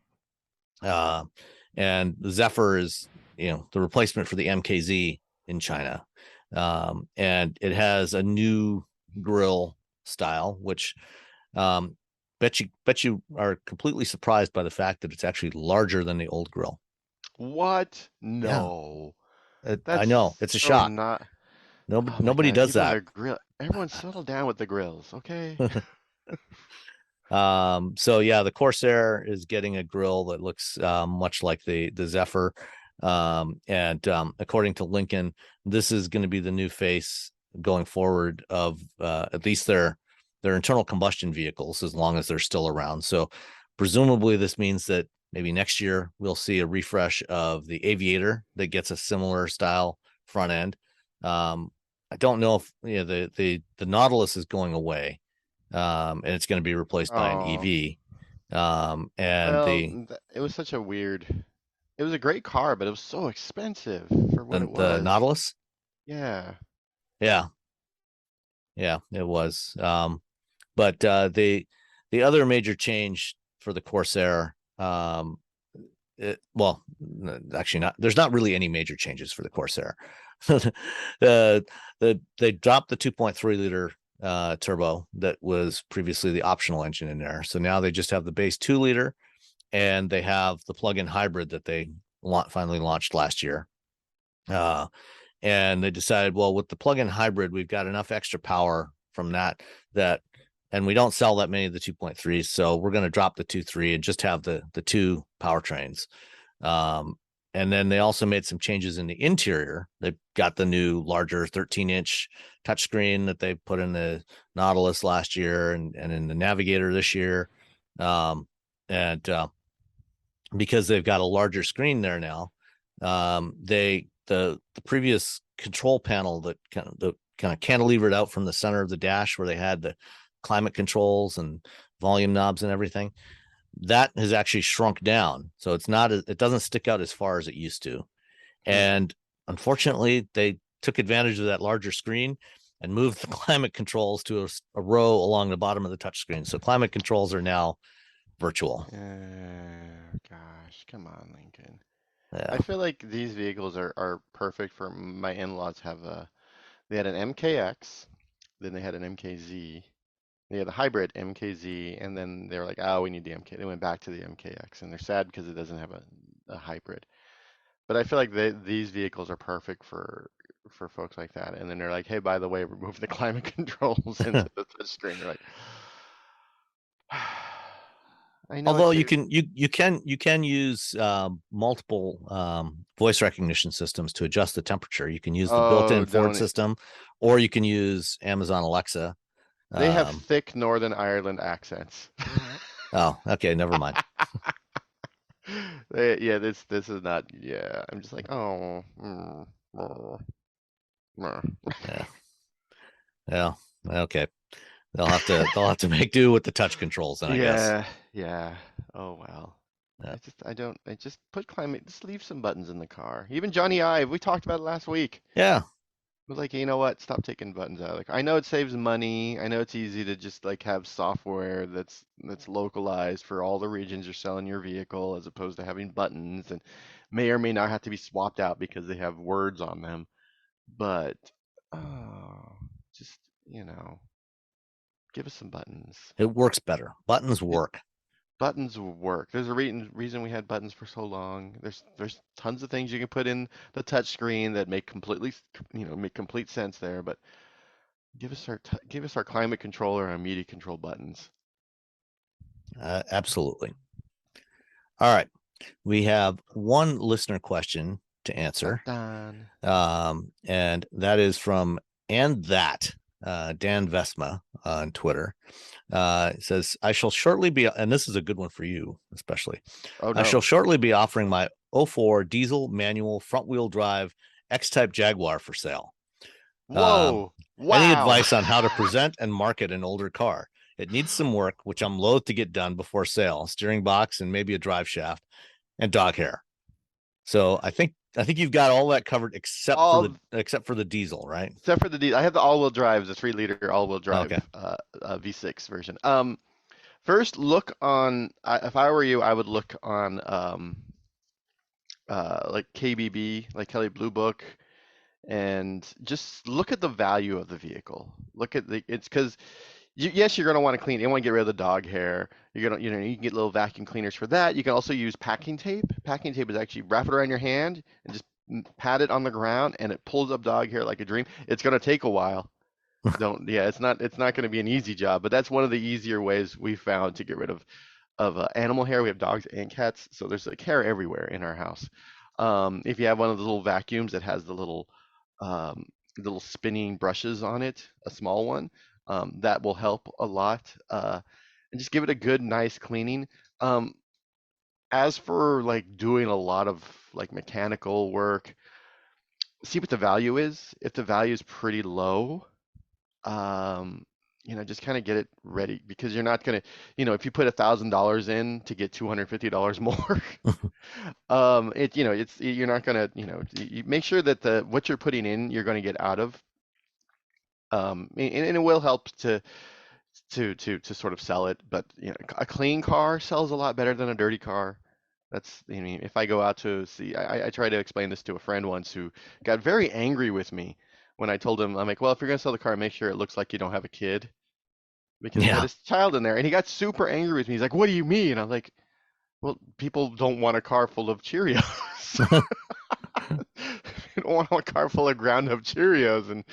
And the Zephyr is, the replacement for the MKZ in China. And it has a new grille style, which bet you are completely surprised by the fact that it's actually larger than the old grille. What? No. Yeah. I know, it's a so shock. Not. Nobody God, does people and that. their grill. Everyone settle down with the grills, okay? So yeah, the Corsair is getting a grille that looks much like the Zephyr. And according to Lincoln, this is going to be the new face going forward of at least their internal combustion vehicles, as long as they're still around. So presumably this means that maybe next year we'll see a refresh of the Aviator that gets a similar style front end. I don't know if the Nautilus is going away, and it's going to be replaced by an EV. It was such a weird. It was a great car, but it was so expensive for what it was. The Nautilus. Yeah. Yeah, it was. But the other major change for the Corsair, actually not. There's not really any major changes for the Corsair. They dropped the 2.3 liter turbo that was previously the optional engine in there. So now they just have the base 2 liter, and they have the plug-in hybrid that they finally launched last year. And they decided, well, with the plug-in hybrid, we've got enough extra power from that, and we don't sell that many of the 2.3s, so we're going to drop the 2.3 and just have the 2 powertrains. And then they also made some changes in the interior. They've got the new larger 13-inch touchscreen that they put in the Nautilus last year and in the Navigator this year. Because they've got a larger screen there now, the previous control panel that kind of cantilevered out from the center of the dash, where they had the climate controls and volume knobs and everything, that has actually shrunk down. So it doesn't stick out as far as it used to. And unfortunately, they took advantage of that larger screen and moved the climate controls to a row along the bottom of the touchscreen. So climate controls are now virtual. Gosh, come on, Lincoln. Yeah. I feel like these vehicles are perfect for my in-laws. They had an MKX, then they had an MKZ. They had a hybrid MKZ, and then they were like, oh, we need the MK. They went back to the MKX, and they're sad because it doesn't have a hybrid. But I feel like these vehicles are perfect for folks like that. And then they're like, hey, by the way, remove the climate controls into the touchscreen. They're like, I know. Although you can use multiple voice recognition systems to adjust the temperature. You can use the built-in Ford system, or you can use Amazon Alexa. They have thick Northern Ireland accents. Oh, okay, never mind. This is not. Yeah, I'm just like, oh. Yeah. Okay. They'll have to make do with the touch controls then, I guess. Yeah. Oh well. Yeah. I just put climate. Just leave some buttons in the car. Even Johnny Ive, we talked about it last week. Yeah. Was like, you know what? Stop taking buttons out. Like, I know it saves money. I know it's easy to just like have software that's localized for all the regions you're selling your vehicle, as opposed to having buttons and may or may not have to be swapped out because they have words on them. But just give us some buttons. It works better. Buttons work. Buttons work. There's a reason we had buttons for so long. There's tons of things you can put in the touch screen that make complete sense there. But give us our climate controller and our media control buttons. Absolutely. All right, we have one listener question to answer, and that is from Dan Vesma on Twitter. It says, I shall shortly be, and this is a good one for you, especially. Oh, no. I shall shortly be offering my 04 diesel manual front wheel drive X-Type Jaguar for sale. Whoa. Wow. Any advice on how to present and market an older car? It needs some work, which I'm loath to get done before sale. Steering box and maybe a drive shaft and dog hair. So I think I think you've got all that covered except for the diesel, right? Except for the diesel. I have the all-wheel drive, the 3-liter all-wheel drive Okay. V6 version. First, look on. If I were you, I would look on like KBB, like Kelley Blue Book, and just look at the value of the vehicle. Look at it's because yes, you're going to want to clean. You want to get rid of the dog hair. You're going to, you can get little vacuum cleaners for that. You can also use packing tape. Packing tape is actually wrap it around your hand and just pat it on the ground, and it pulls up dog hair like a dream. It's going to take a while. It's not going to be an easy job, but that's one of the easier ways we found to get rid of animal hair. We have dogs and cats, so there's like hair everywhere in our house. If you have one of the little vacuums that has the little spinning brushes on it, a small one, that will help a lot. And just give it a good, nice cleaning. As for like doing a lot of like mechanical work, see what the value is. If the value is pretty low, just kind of get it ready, because you're not gonna, if you put $1,000 in to get $250 more, you're not gonna, you make sure that what you're putting in, you're going to get out of, and it will help to sort of sell it. But a clean car sells a lot better than a dirty car. That's, if I go out to see, I tried to explain this to a friend once who got very angry with me when I told him, I'm like, well, if you're going to sell the car, make sure it looks like you don't have a kid, because he had his child in there. And he got super angry with me. He's like, what do you mean? I'm like, well, people don't want a car full of Cheerios. You don't want a car full of ground up Cheerios. And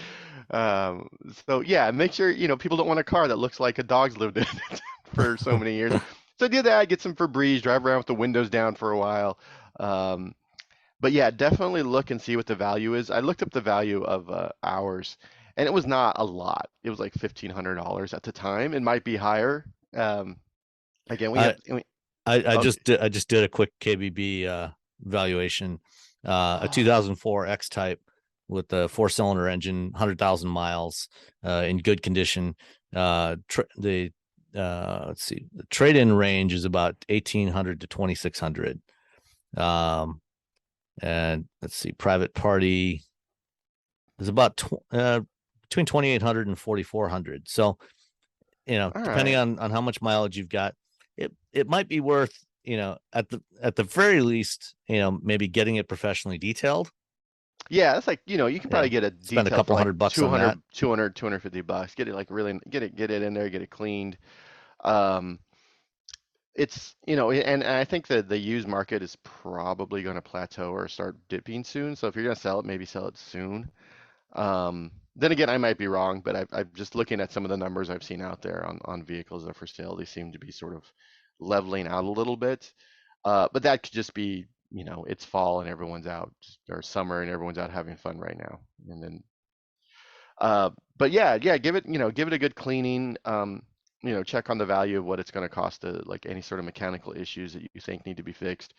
so, yeah, make sure, people don't want a car that looks like a dog's lived in it for so many years. So I did that, get some Febreze, drive around with the windows down for a while. But yeah, definitely look and see what the value is. I looked up the value of ours, and it was not a lot. It was like $1,500 at the time. It might be higher. Again, I just did a quick KBB valuation. A 2004 X-Type with a 4-cylinder engine, 100,000 miles, in good condition. Let's see, the trade-in range is about 1,800 to 2,600. And let's see, private party is about between 2,800 and 4,400. So, depending on how much mileage you've got, it might be worth, at the very least, maybe getting it professionally detailed. Yeah, that's like, you can probably get a spend a couple $100 on that. $250. Get it like really, get it in there, get it cleaned. It's, and I think that the used market is probably going to plateau or start dipping soon. So if you're going to sell it, maybe sell it soon. Then again, I might be wrong, but I'm just looking at some of the numbers I've seen out there on vehicles that are for sale. They seem to be sort of leveling out a little bit. But that could just be, it's fall and everyone's out, or summer and everyone's out having fun right now. And then, but yeah, give it a good cleaning. Check on the value of what it's going to cost to, like, any sort of mechanical issues that you think need to be fixed.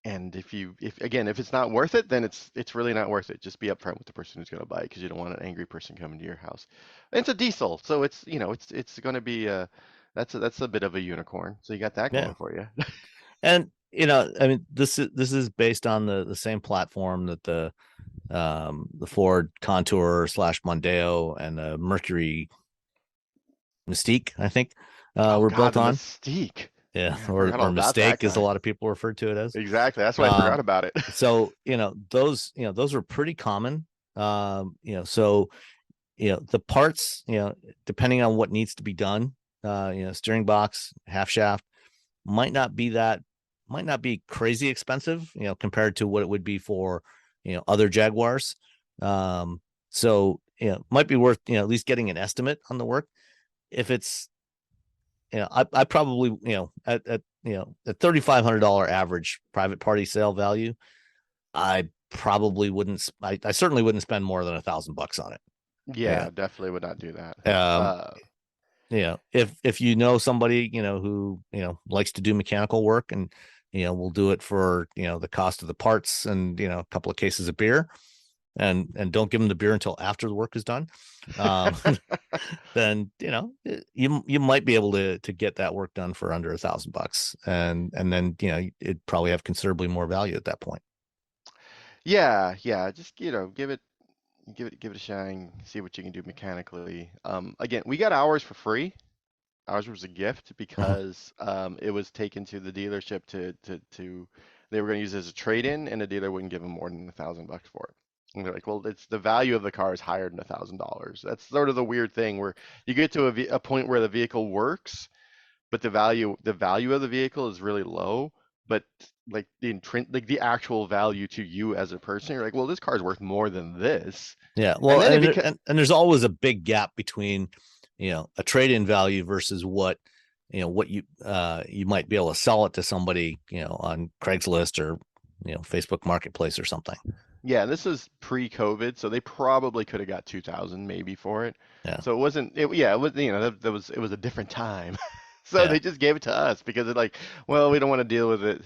And if it's not worth it, then it's really not worth it. Just be upfront with the person who's going to buy it, because you don't want an angry person coming to your house. And it's a diesel, so it's it's going to be that's a bit of a unicorn. So you got that going for you. And I mean, this is based on the same platform that the Ford Contour / Mondeo and the Mercury Mystique, I think, were built on. Mystique. Yeah, or Mistake, as a lot of people refer to it as. Exactly. That's why I forgot about it. So, those are pretty common. So, the parts, depending on what needs to be done, steering box, half shaft, might not be crazy expensive, compared to what it would be for, other Jaguars. So, might be worth, at least getting an estimate on the work. If it's, I probably, at $3,500 average private party sale value, I probably wouldn't. I certainly wouldn't spend more than $1,000 on it. Yeah, definitely would not do that. If somebody, who, likes to do mechanical work and, will do it for, the cost of the parts and, a couple of cases of beer, and don't give them the beer until after the work is done, then you might be able to get that work done for under $1,000, and then it'd probably have considerably more value at that point. Yeah, just give it a shine, see what you can do mechanically. Again, we got ours for free. Ours was a gift because it was taken to the dealership to they were going to use it as a trade-in, and the dealer wouldn't give them more than $1,000 for it. And they're like, well, it's the value of the car is higher than $1,000. That's sort of the weird thing where you get to a point where the vehicle works, but the value of the vehicle is really low. But like the actual value to you as a person, you're like, well, this car is worth more than this. Yeah, well, and there's always a big gap between a trade-in value versus what you might be able to sell it to somebody on Craigslist or Facebook Marketplace or something. Yeah, this is pre-COVID, so they probably could have got 2,000 maybe for it. Yeah. So it was it was a different time. So they just gave it to us because they're like, well, we don't want to deal with it.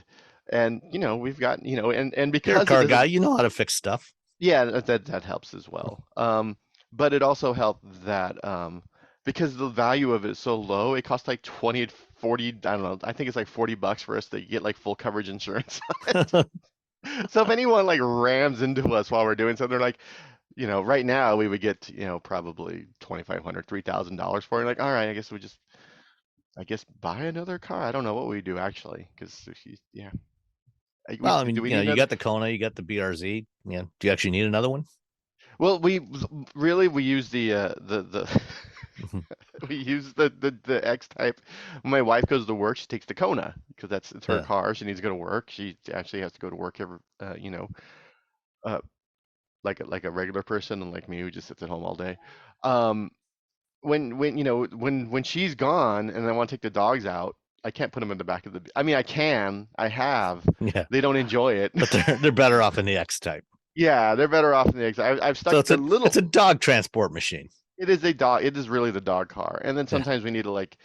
And we've got, and because you're a car guy, you know how to fix stuff. Yeah, that helps as well. But it also helped that because the value of it is so low, it costs like 20 to 40, I don't know, I think it's like $40 for us to get like full coverage insurance on it. So if anyone like rams into us while we're doing something, they're like, right now we would get, probably $2,500, $3,000 for it. Like, all right, I guess buy another car. I don't know what we do actually, because yeah. Well, I mean, you got the Kona, you got the BRZ. Yeah. Do you actually need another one? Well, we use the we use the X type. When my wife goes to work, she takes the Kona because it's her car. She needs to go to work. She actually has to go to work every, like a regular person, and like me who just sits at home all day. When she's gone and I want to take the dogs out, I can't put them in the back of the. I mean, I have. Yeah. They don't enjoy it. But they're better off in the X type. Yeah, they're better off in the X. I've stuck it's a dog transport machine. It is a dog. It is really the dog car. And then sometimes we need to like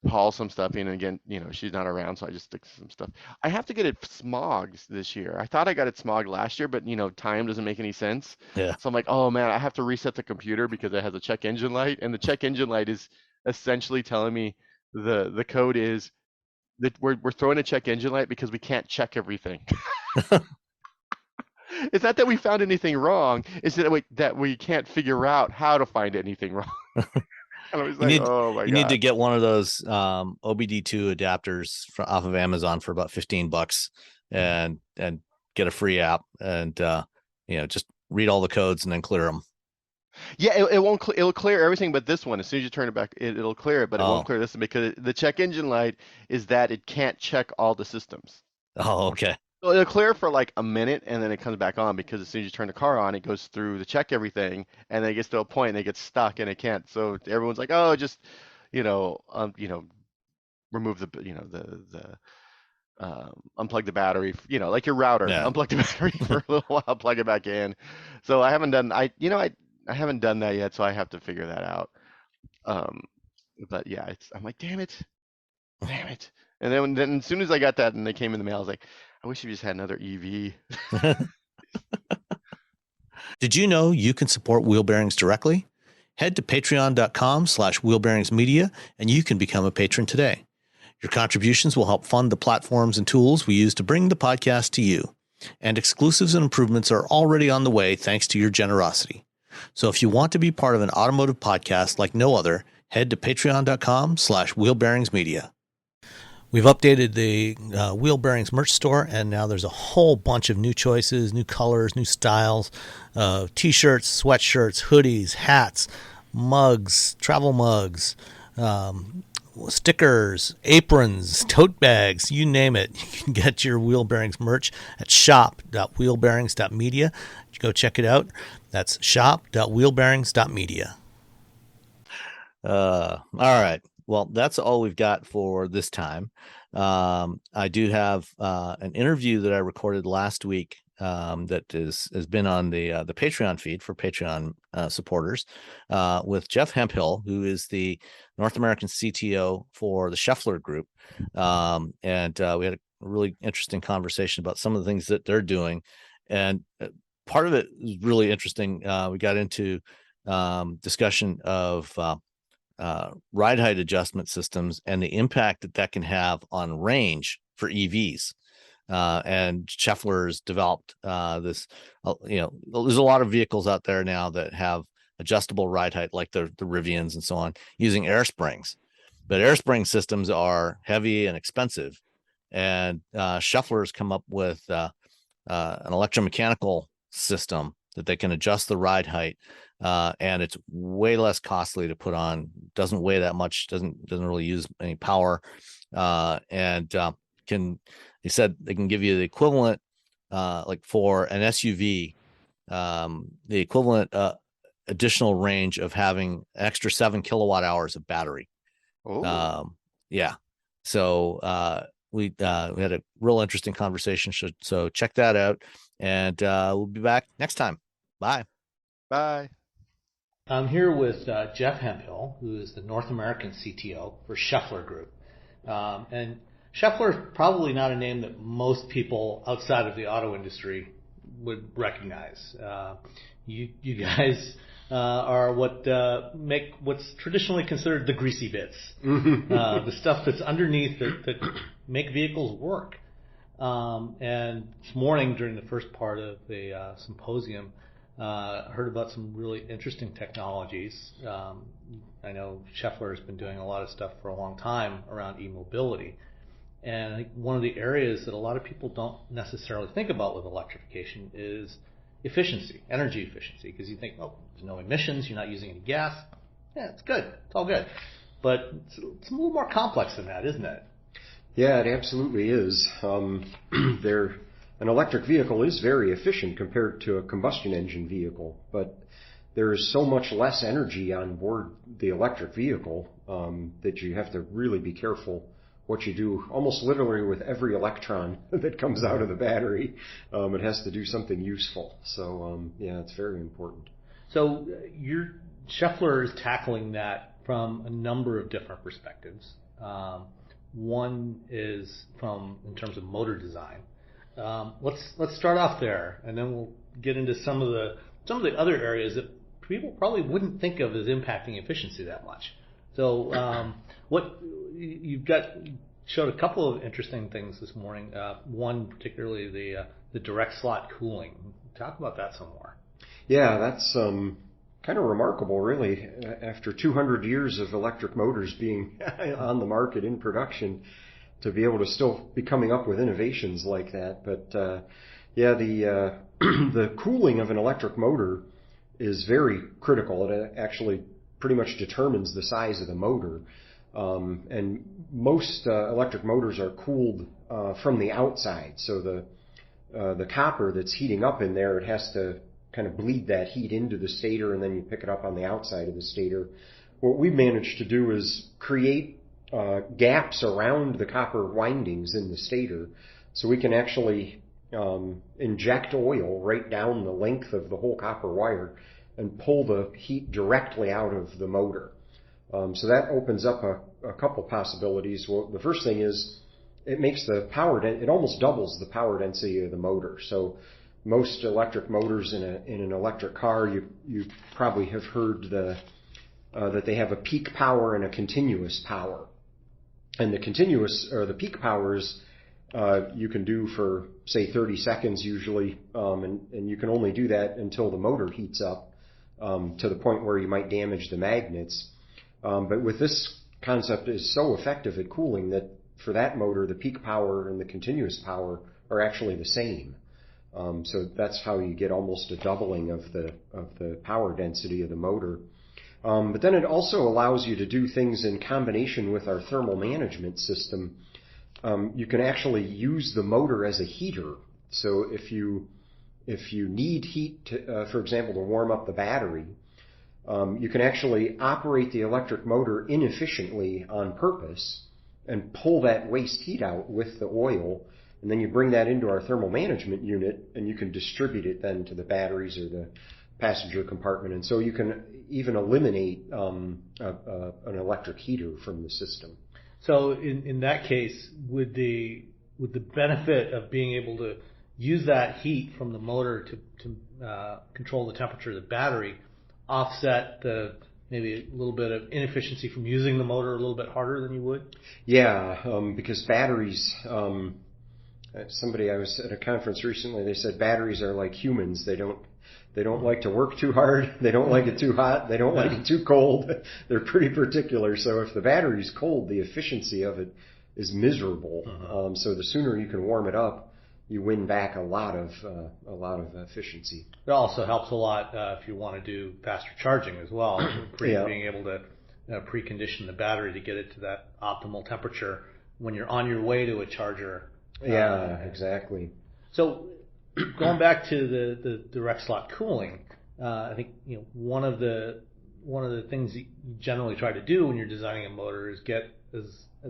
haul some stuff in. And again, she's not around, so I just stick some stuff. I have to get it smogged this year. I thought I got it smogged last year, but time doesn't make any sense. Yeah. So I'm like, oh man, I have to reset the computer because it has a check engine light, and the check engine light is essentially telling me the code is that we're throwing a check engine light because we can't check everything. It's not that we found anything wrong. It's that we can't figure out how to find anything wrong. And I was like, oh my God. You need to get one of those OBD2 adapters off of Amazon for about $15 and get a free app and just read all the codes and then clear them. Yeah, it won't. It'll clear everything but this one. As soon as you turn it back, it'll clear it, but it won't clear this one because the check engine light is that it can't check all the systems. Oh, okay. So it'll clear for like a minute and then it comes back on because as soon as you turn the car on, it goes through to check everything and then it gets to a point and it gets stuck and it can't. So everyone's like, oh, just remove the unplug the battery, like your router. Yeah. Unplug the battery for a little while, plug it back in. So I haven't done I haven't done that yet, so I have to figure that out. But yeah, I'm like, damn it. And then as soon as I got that and they came in the mail, I was like, I wish we just had another EV. Did you know you can support Wheel Bearings directly? Head to patreon.com/wheelbearingsmedia and you can become a patron today. Your contributions will help fund the platforms and tools we use to bring the podcast to you. And exclusives and improvements are already on the way thanks to your generosity. So if you want to be part of an automotive podcast like no other, head to patreon.com/wheelbearingsmedia. We've updated the Wheel Bearings merch store, and now there's a whole bunch of new choices, new colors, new styles, T-shirts, sweatshirts, hoodies, hats, mugs, travel mugs, stickers, aprons, tote bags, you name it. You can get your Wheel Bearings merch at shop.wheelbearings.media. Go check it out. That's shop.wheelbearings.media. All right. Well, that's all we've got for this time. I do have an interview that I recorded last week that has been on the Patreon feed for Patreon supporters with Jeff Hemphill, who is the North American CTO for the Schaeffler Group. And we had a really interesting conversation about some of the things that they're doing. And part of it is really interesting. We got into discussion of ride height adjustment systems and the impact that can have on range for EVs. And Schaeffler's developed this. There's a lot of vehicles out there now that have adjustable ride height, like the Rivians and so on, using air springs. But air spring systems are heavy and expensive, and Schaeffler's come up with an electromechanical system that they can adjust the ride height, and it's way less costly to put on. Doesn't weigh that much. Doesn't really use any power, and he said they can give you the equivalent, like for an SUV, the equivalent additional range of having an extra 7 kilowatt hours of battery. Yeah. So we had a real interesting conversation. So check that out, and we'll be back next time. Bye. Bye. I'm here with Jeff Hemphill, who is the North American CTO for Schaeffler Group. And Schaeffler is probably not a name that most people outside of the auto industry would recognize. You guys are what's traditionally considered the greasy bits, the stuff that's underneath that make vehicles work. And this morning, during the first part of the symposium, heard about some really interesting technologies. I know Schaeffler has been doing a lot of stuff for a long time around e-mobility. And I think one of the areas that a lot of people don't necessarily think about with electrification is efficiency, energy efficiency, because you think, oh, there's no emissions, you're not using any gas. Yeah, it's good. It's all good. But it's a little more complex than that, isn't it? Yeah, it absolutely is. An electric vehicle is very efficient compared to a combustion engine vehicle, but there is so much less energy on board the electric vehicle that you have to really be careful what you do almost literally with every electron that comes out of the battery. It has to do something useful. So, yeah, it's very important. So Schaeffler is tackling that from a number of different perspectives. One is in terms of motor design. Let's start off there, and then we'll get into some of the other areas that people probably wouldn't think of as impacting efficiency that much. So, what you've showed a couple of interesting things this morning. One particularly the direct slot cooling. Talk about that some more. Yeah, that's kind of remarkable, really. After 200 years of electric motors being on the market in production, to be able to still be coming up with innovations like that. But yeah, the cooling of an electric motor is very critical. It actually pretty much determines the size of the motor. And most electric motors are cooled from the outside. So the copper that's heating up in there, it has to kind of bleed that heat into the stator, and then you pick it up on the outside of the stator. What we've managed to do is create gaps around the copper windings in the stator, so we can actually inject oil right down the length of the whole copper wire and pull the heat directly out of the motor. So that opens up a couple possibilities. Well, the first thing is it makes it almost doubles the power density of the motor. So most electric motors in an electric car, you probably have heard that they have a peak power and a continuous power. And the peak powers you can do for, say, 30 seconds usually, and you can only do that until the motor heats up to the point where you might damage the magnets. But with this concept is so effective at cooling that for that motor, the peak power and the continuous power are actually the same. So that's how you get almost a doubling of the power density of the motor. But then it also allows you to do things in combination with our thermal management system. You can actually use the motor as a heater. So if you need heat, for example, to warm up the battery, you can actually operate the electric motor inefficiently on purpose and pull that waste heat out with the oil, and then you bring that into our thermal management unit, and you can distribute it then to the batteries or the passenger compartment. And so you can even eliminate an electric heater from the system. So in that case, would the benefit of being able to use that heat from the motor to control the temperature of the battery offset the maybe a little bit of inefficiency from using the motor a little bit harder than you would? Yeah, because batteries, somebody, I was at a conference recently, they said batteries are like humans. They don't like to work too hard. They don't like it too hot. They don't like it too cold. They're pretty particular. So if the battery's cold, the efficiency of it is miserable. So the sooner you can warm it up, you win back a lot of efficiency. It also helps a lot if you want to do faster charging as well. Being able to precondition the battery to get it to that optimal temperature when you're on your way to a charger. Yeah, exactly. So going back to the direct slot cooling, I think one of the things that you generally try to do when you're designing a motor is get as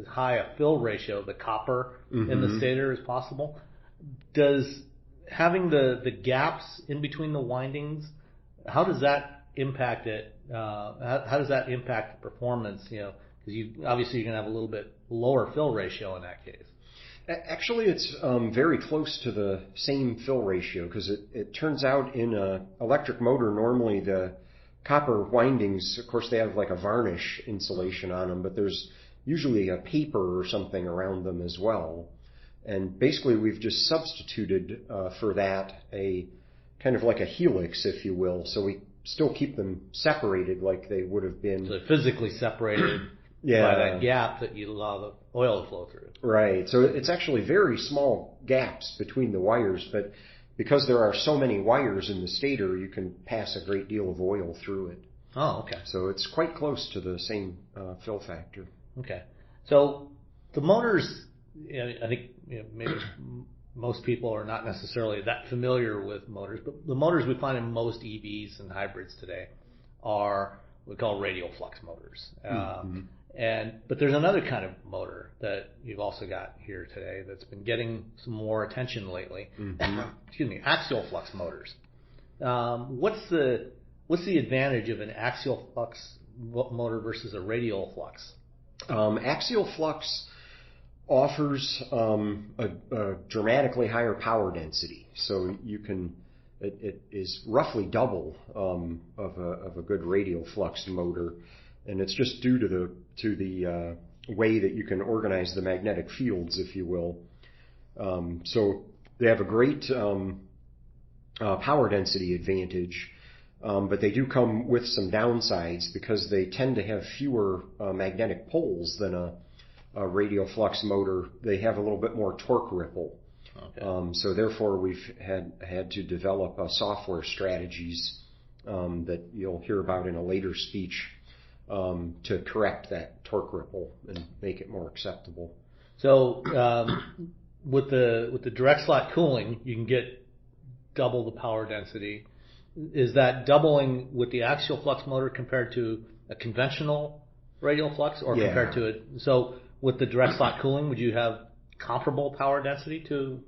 high a fill ratio, the copper in the stator, as possible. Does having the gaps in between the windings, how does that impact it? How does that impact the performance? Because obviously you're going to have a little bit lower fill ratio in that case. Actually, it's very close to the same fill ratio, because it turns out in an electric motor, normally the copper windings, of course, they have like a varnish insulation on them, but there's usually a paper or something around them as well. And basically, we've just substituted for that a kind of like a helix, if you will. So we still keep them separated like they would have been. So physically separated by that gap that you allow the oil to flow through. Right. So it's actually very small gaps between the wires, but because there are so many wires in the stator, you can pass a great deal of oil through it. Oh, okay. So it's quite close to the same fill factor. Okay. So the motors, I think maybe most people are not necessarily that familiar with motors, but the motors we find in most EVs and hybrids today are what we call radial flux motors. But there's another kind of motor that you've also got here today that's been getting some more attention lately. Excuse me, axial flux motors. What's the advantage of an axial flux motor versus a radial flux? Axial flux offers a dramatically higher power density, so it is roughly double of a good radial flux motor, and it's just due to the way that you can organize the magnetic fields, if you will. So they have a great power density advantage, but they do come with some downsides because they tend to have fewer magnetic poles than a radial flux motor. They have a little bit more torque ripple. Okay. So therefore we've had to develop software strategies that you'll hear about in a later speech to correct that torque ripple and make it more acceptable. So with the direct slot cooling, you can get double the power density. Is that doubling with the axial flux motor compared to a conventional radial flux, or compared to it? So with the direct slot cooling, would you have comparable power density to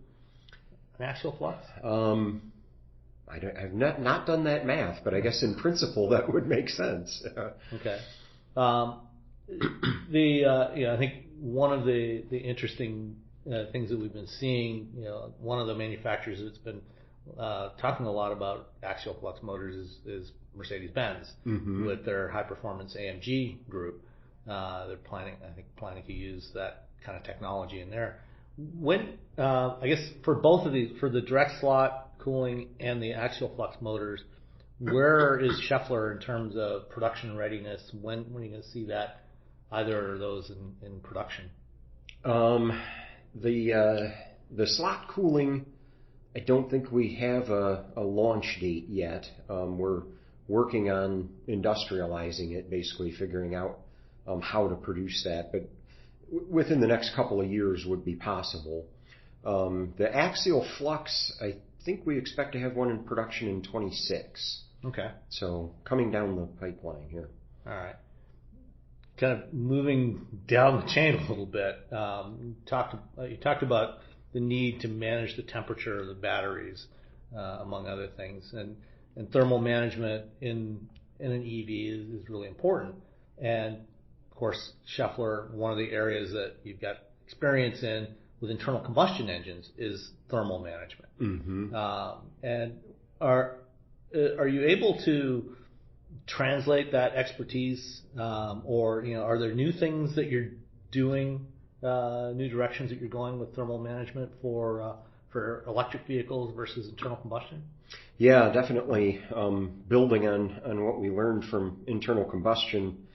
an axial flux? I've not done that math, but I guess in principle that would make sense. Okay. I think one of the interesting things that we've been seeing, one of the manufacturers that's been talking a lot about axial flux motors is Mercedes-Benz with their high performance AMG group. They're planning to use that kind of technology in there. When I guess for both of these, for the direct slot cooling and the axial flux motors, where is Schaeffler in terms of production readiness? When are you going to see that, either of those in production? The slot cooling, I don't think we have a launch date yet. We're working on industrializing it, basically figuring out how to produce that, but within the next couple of years would be possible. The axial flux, I think we expect to have one in production in 26. Okay. So coming down the pipeline here. All right. Kind of moving down the chain a little bit. You talked about the need to manage the temperature of the batteries, among other things, and thermal management in an EV is really important. And of course, Schaeffler, one of the areas that you've got experience in with internal combustion engines is thermal management. And are you able to translate that expertise, or are there new things that you're doing, new directions that you're going with thermal management for electric vehicles versus internal combustion? Yeah, definitely. Building on what we learned from internal combustion,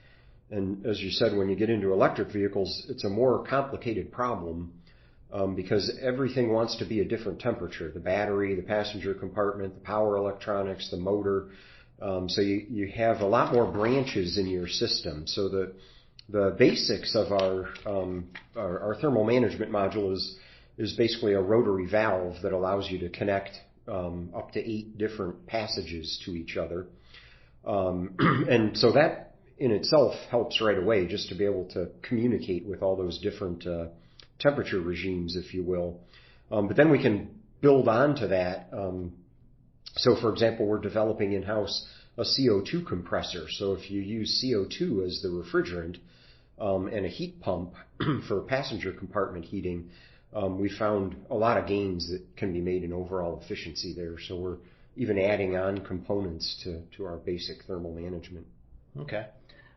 and as you said, when you get into electric vehicles, it's a more complicated problem because everything wants to be a different temperature. The battery, the passenger compartment, the power electronics, the motor. So you have a lot more branches in your system. So the basics of our thermal management module is basically a rotary valve that allows you to connect up to 8 different passages to each other. And so that in itself helps right away, just to be able to communicate with all those different temperature regimes, if you will. But then we can build on to that. So for example, we're developing in-house a CO2 compressor. So if you use CO2 as the refrigerant and a heat pump for passenger compartment heating, we found a lot of gains that can be made in overall efficiency there. So we're even adding on components to our basic thermal management. Okay.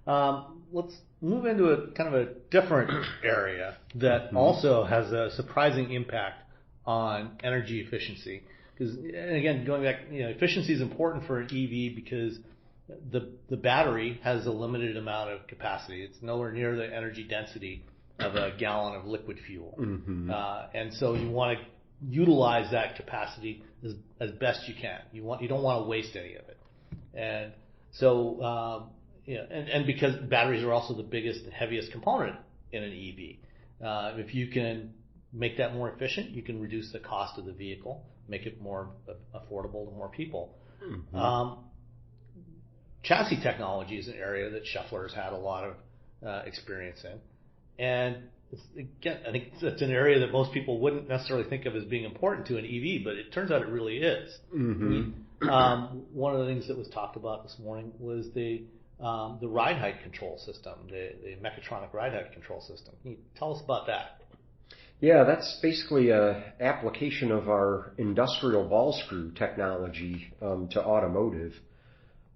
Let's move into a kind of a different area that also has a surprising impact on energy efficiency. Because, and again, going back, efficiency is important for an EV because the battery has a limited amount of capacity. It's nowhere near the energy density of a gallon of liquid fuel. And so you want to utilize that capacity as best you can. You don't want to waste any of it. And so, and because batteries are also the biggest and heaviest component in an EV. If you can make that more efficient, you can reduce the cost of the vehicle, make it more affordable to more people. Chassis technology is an area that Schaeffler has had a lot of experience in. And again, I think it's an area that most people wouldn't necessarily think of as being important to an EV, but it turns out it really is. One of the things that was talked about this morning was the ride height control system, the mechatronic ride height control system. Can you tell us about that? Yeah, that's basically an application of our industrial ball screw technology to automotive.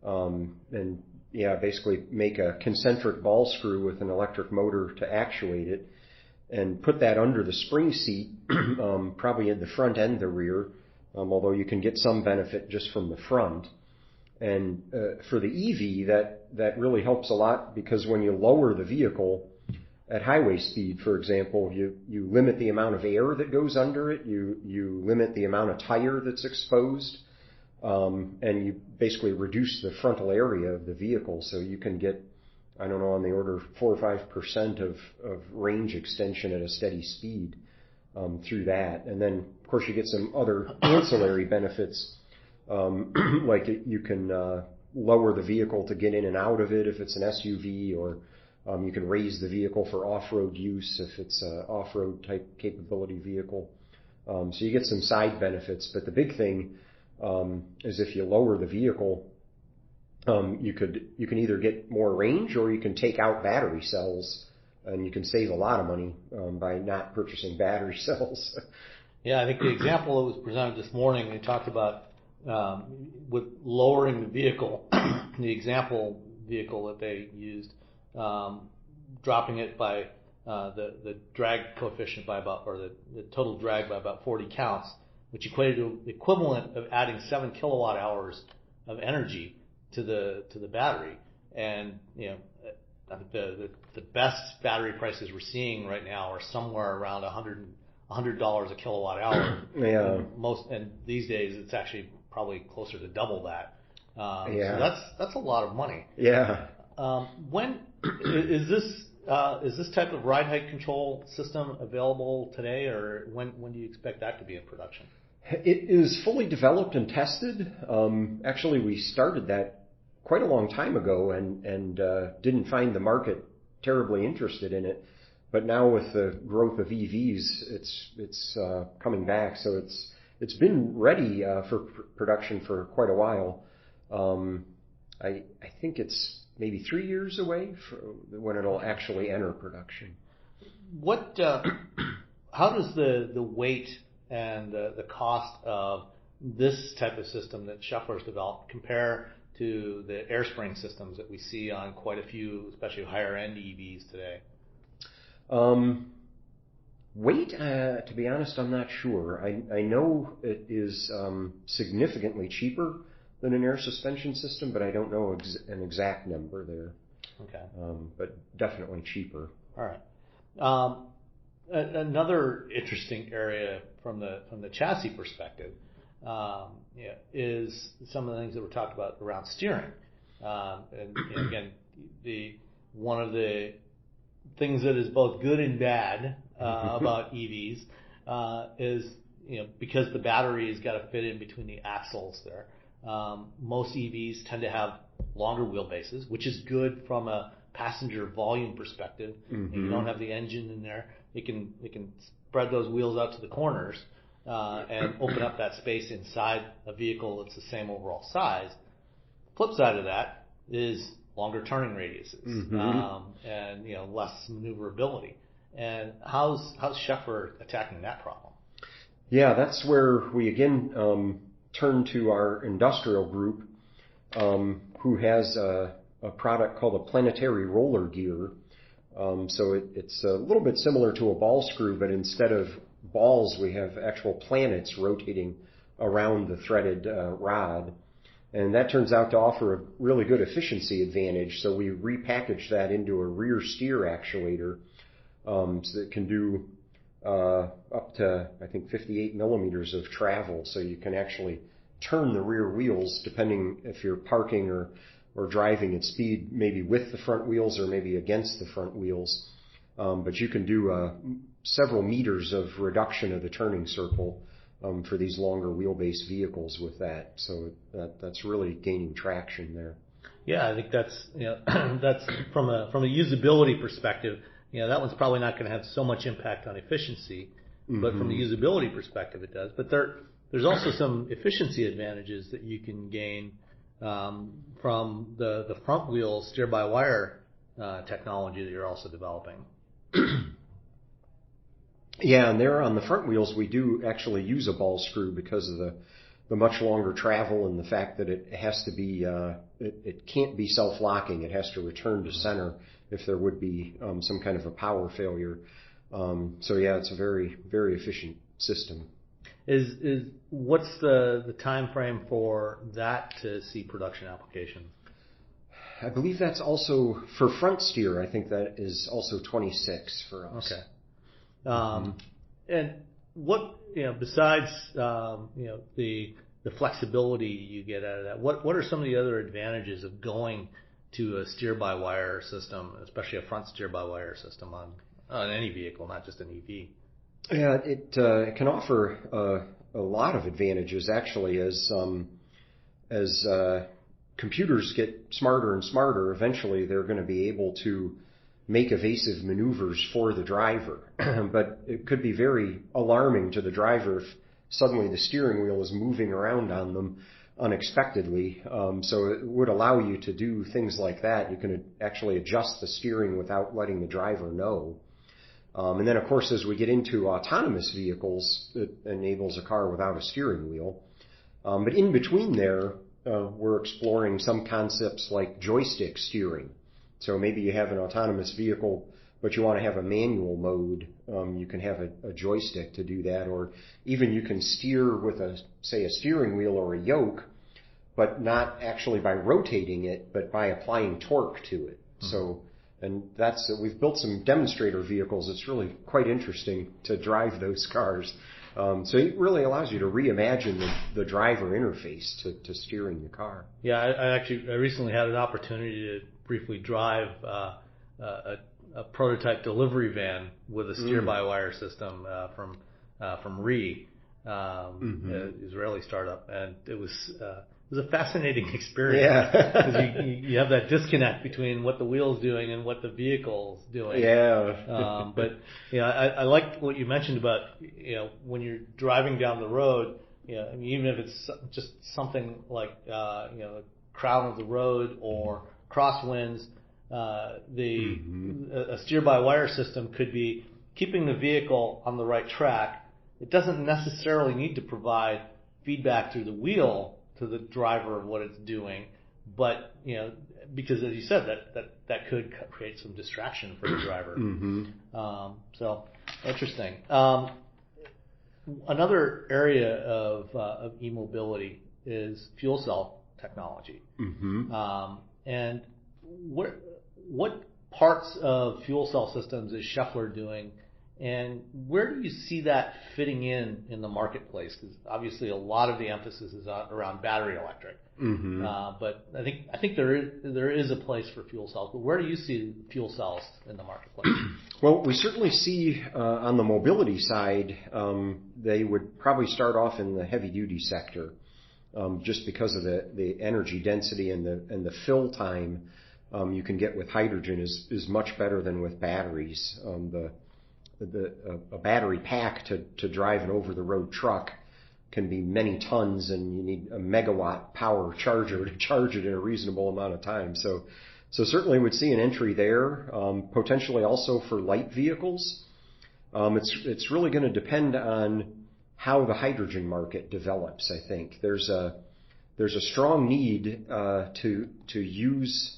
And yeah, basically make a concentric ball screw with an electric motor to actuate it and put that under the spring seat, probably at the front and the rear, although you can get some benefit just from the front. And for the EV, that really helps a lot because when you lower the vehicle at highway speed, for example, you limit the amount of air that goes under it, you limit the amount of tire that's exposed, and you basically reduce the frontal area of the vehicle, so you can get, I don't know, on the order of 4 or 5% of range extension at a steady speed through that. And then, of course, you get some other ancillary benefits, like you can lower the vehicle to get in and out of it if it's an SUV, or you can raise the vehicle for off-road use if it's an off-road type capability vehicle. So you get some side benefits, but the big thing is if you lower the vehicle, you can either get more range or you can take out battery cells, and you can save a lot of money by not purchasing battery cells. Yeah, I think the example that was presented this morning, they talked about with lowering the vehicle, the example vehicle that they used, dropping it by the drag coefficient by about, or the total drag by about 40 counts, which equated to the equivalent of adding 7 kilowatt hours of energy to the battery. And I think the best battery prices we're seeing right now are somewhere around $100 a kilowatt hour. Yeah. And these days it's actually probably closer to double that. Yeah. So that's a lot of money. Yeah. When is this type of ride height control system available today, or when do you expect that to be in production? It is fully developed and tested. Actually, we started that quite a long time ago and didn't find the market terribly interested in it. But now with the growth of EVs, it's coming back. So it's been ready for production for quite a while. I think it's maybe 3 years away when it'll actually enter production. How does the weight and the cost of this type of system that Schaeffler's developed compare to the air spring systems that we see on quite a few, especially higher end EVs today? Weight, to be honest, I'm not sure. I know it is significantly cheaper than an air suspension system, but I don't know an exact number there. Okay. But definitely cheaper. All right. Another interesting area from the chassis perspective is some of the things that were talked about around steering. And again, one of the things that is both good and bad about EVs is because the battery has got to fit in between the axles there. Most EVs tend to have longer wheelbases, which is good from a passenger volume perspective. Mm-hmm. And you don't have the engine in there. It can spread those wheels out to the corners and open up that space inside a vehicle that's the same overall size. Flip side of that is longer turning radiuses and less maneuverability. And how's Schaeffler attacking that problem? Yeah, that's where we again turn to our industrial group, who has a product called a planetary roller gear. So it's a little bit similar to a ball screw, but instead of balls, we have actual planets rotating around the threaded rod. And that turns out to offer a really good efficiency advantage. So we repackaged that into a rear steer actuator, so that it can do up to, I think, 58 millimeters of travel. So you can actually turn the rear wheels depending if you're parking or driving at speed, maybe with the front wheels or maybe against the front wheels. But you can do several meters of reduction of the turning circle for these longer wheelbase vehicles with that. So that's really gaining traction there. Yeah, I think that's that's from a usability perspective. That one's probably not going to have so much impact on efficiency, but from the usability perspective, it does. But there's also some efficiency advantages that you can gain from the front wheel steer-by-wire technology that you're also developing. Yeah, and there on the front wheels, we do actually use a ball screw because of the much longer travel and the fact that it has to be, it can't be self-locking. It has to return to center if there would be some kind of a power failure. So yeah, it's a very, very efficient system. What's the time frame for that to see production application? I believe that's also for front steer. I think that is also 26 for us. Okay. And what besides the flexibility you get out of that, what are some of the other advantages of going to a steer-by-wire system, especially a front steer-by-wire system on any vehicle, not just an EV? Yeah, it can offer a lot of advantages actually as computers get smarter and smarter. Eventually, they're going to be able to make evasive maneuvers for the driver, but it could be very alarming to the driver if suddenly the steering wheel is moving around on them unexpectedly. So it would allow you to do things like that. You can actually adjust the steering without letting the driver know. And then, of course, as we get into autonomous vehicles, it enables a car without a steering wheel. But in between there, we're exploring some concepts like joystick steering. So maybe you have an autonomous vehicle, but you want to have a manual mode. You can have a joystick to do that, or even you can steer with say a steering wheel or a yoke, but not actually by rotating it, but by applying torque to it. So, and we've built some demonstrator vehicles. It's really quite interesting to drive those cars. So it really allows you to reimagine the driver interface to steering the car. Yeah, I recently had an opportunity to briefly drive a prototype delivery van with a steer-by-wire system from RE, Israeli startup, and it was a fascinating experience. Yeah, because you have that disconnect between what the wheel's doing and what the vehicle's doing. Yeah. But I liked what you mentioned about when you're driving down the road. I mean, even if it's just something like the crown of the road or crosswinds, a steer-by-wire system could be keeping the vehicle on the right track. It doesn't necessarily need to provide feedback through the wheel to the driver of what it's doing, but because as you said, that could create some distraction for the driver. So interesting. Another area of e-mobility is fuel cell technology. And what parts of fuel cell systems is Schaeffler doing, and where do you see that fitting in the marketplace? Because obviously a lot of the emphasis is around battery electric. But I think there is a place for fuel cells. But where do you see fuel cells in the marketplace? Well, we certainly see on the mobility side, they would probably start off in the heavy-duty sector, just because of the energy density and the fill time you can get with hydrogen is much better than with batteries. A battery pack to drive an over-the-road truck can be many tons, and you need a megawatt power charger to charge it in a reasonable amount of time. So certainly would see an entry there, potentially also for light vehicles. It's really going to depend on how the hydrogen market develops. I think there's a strong need to use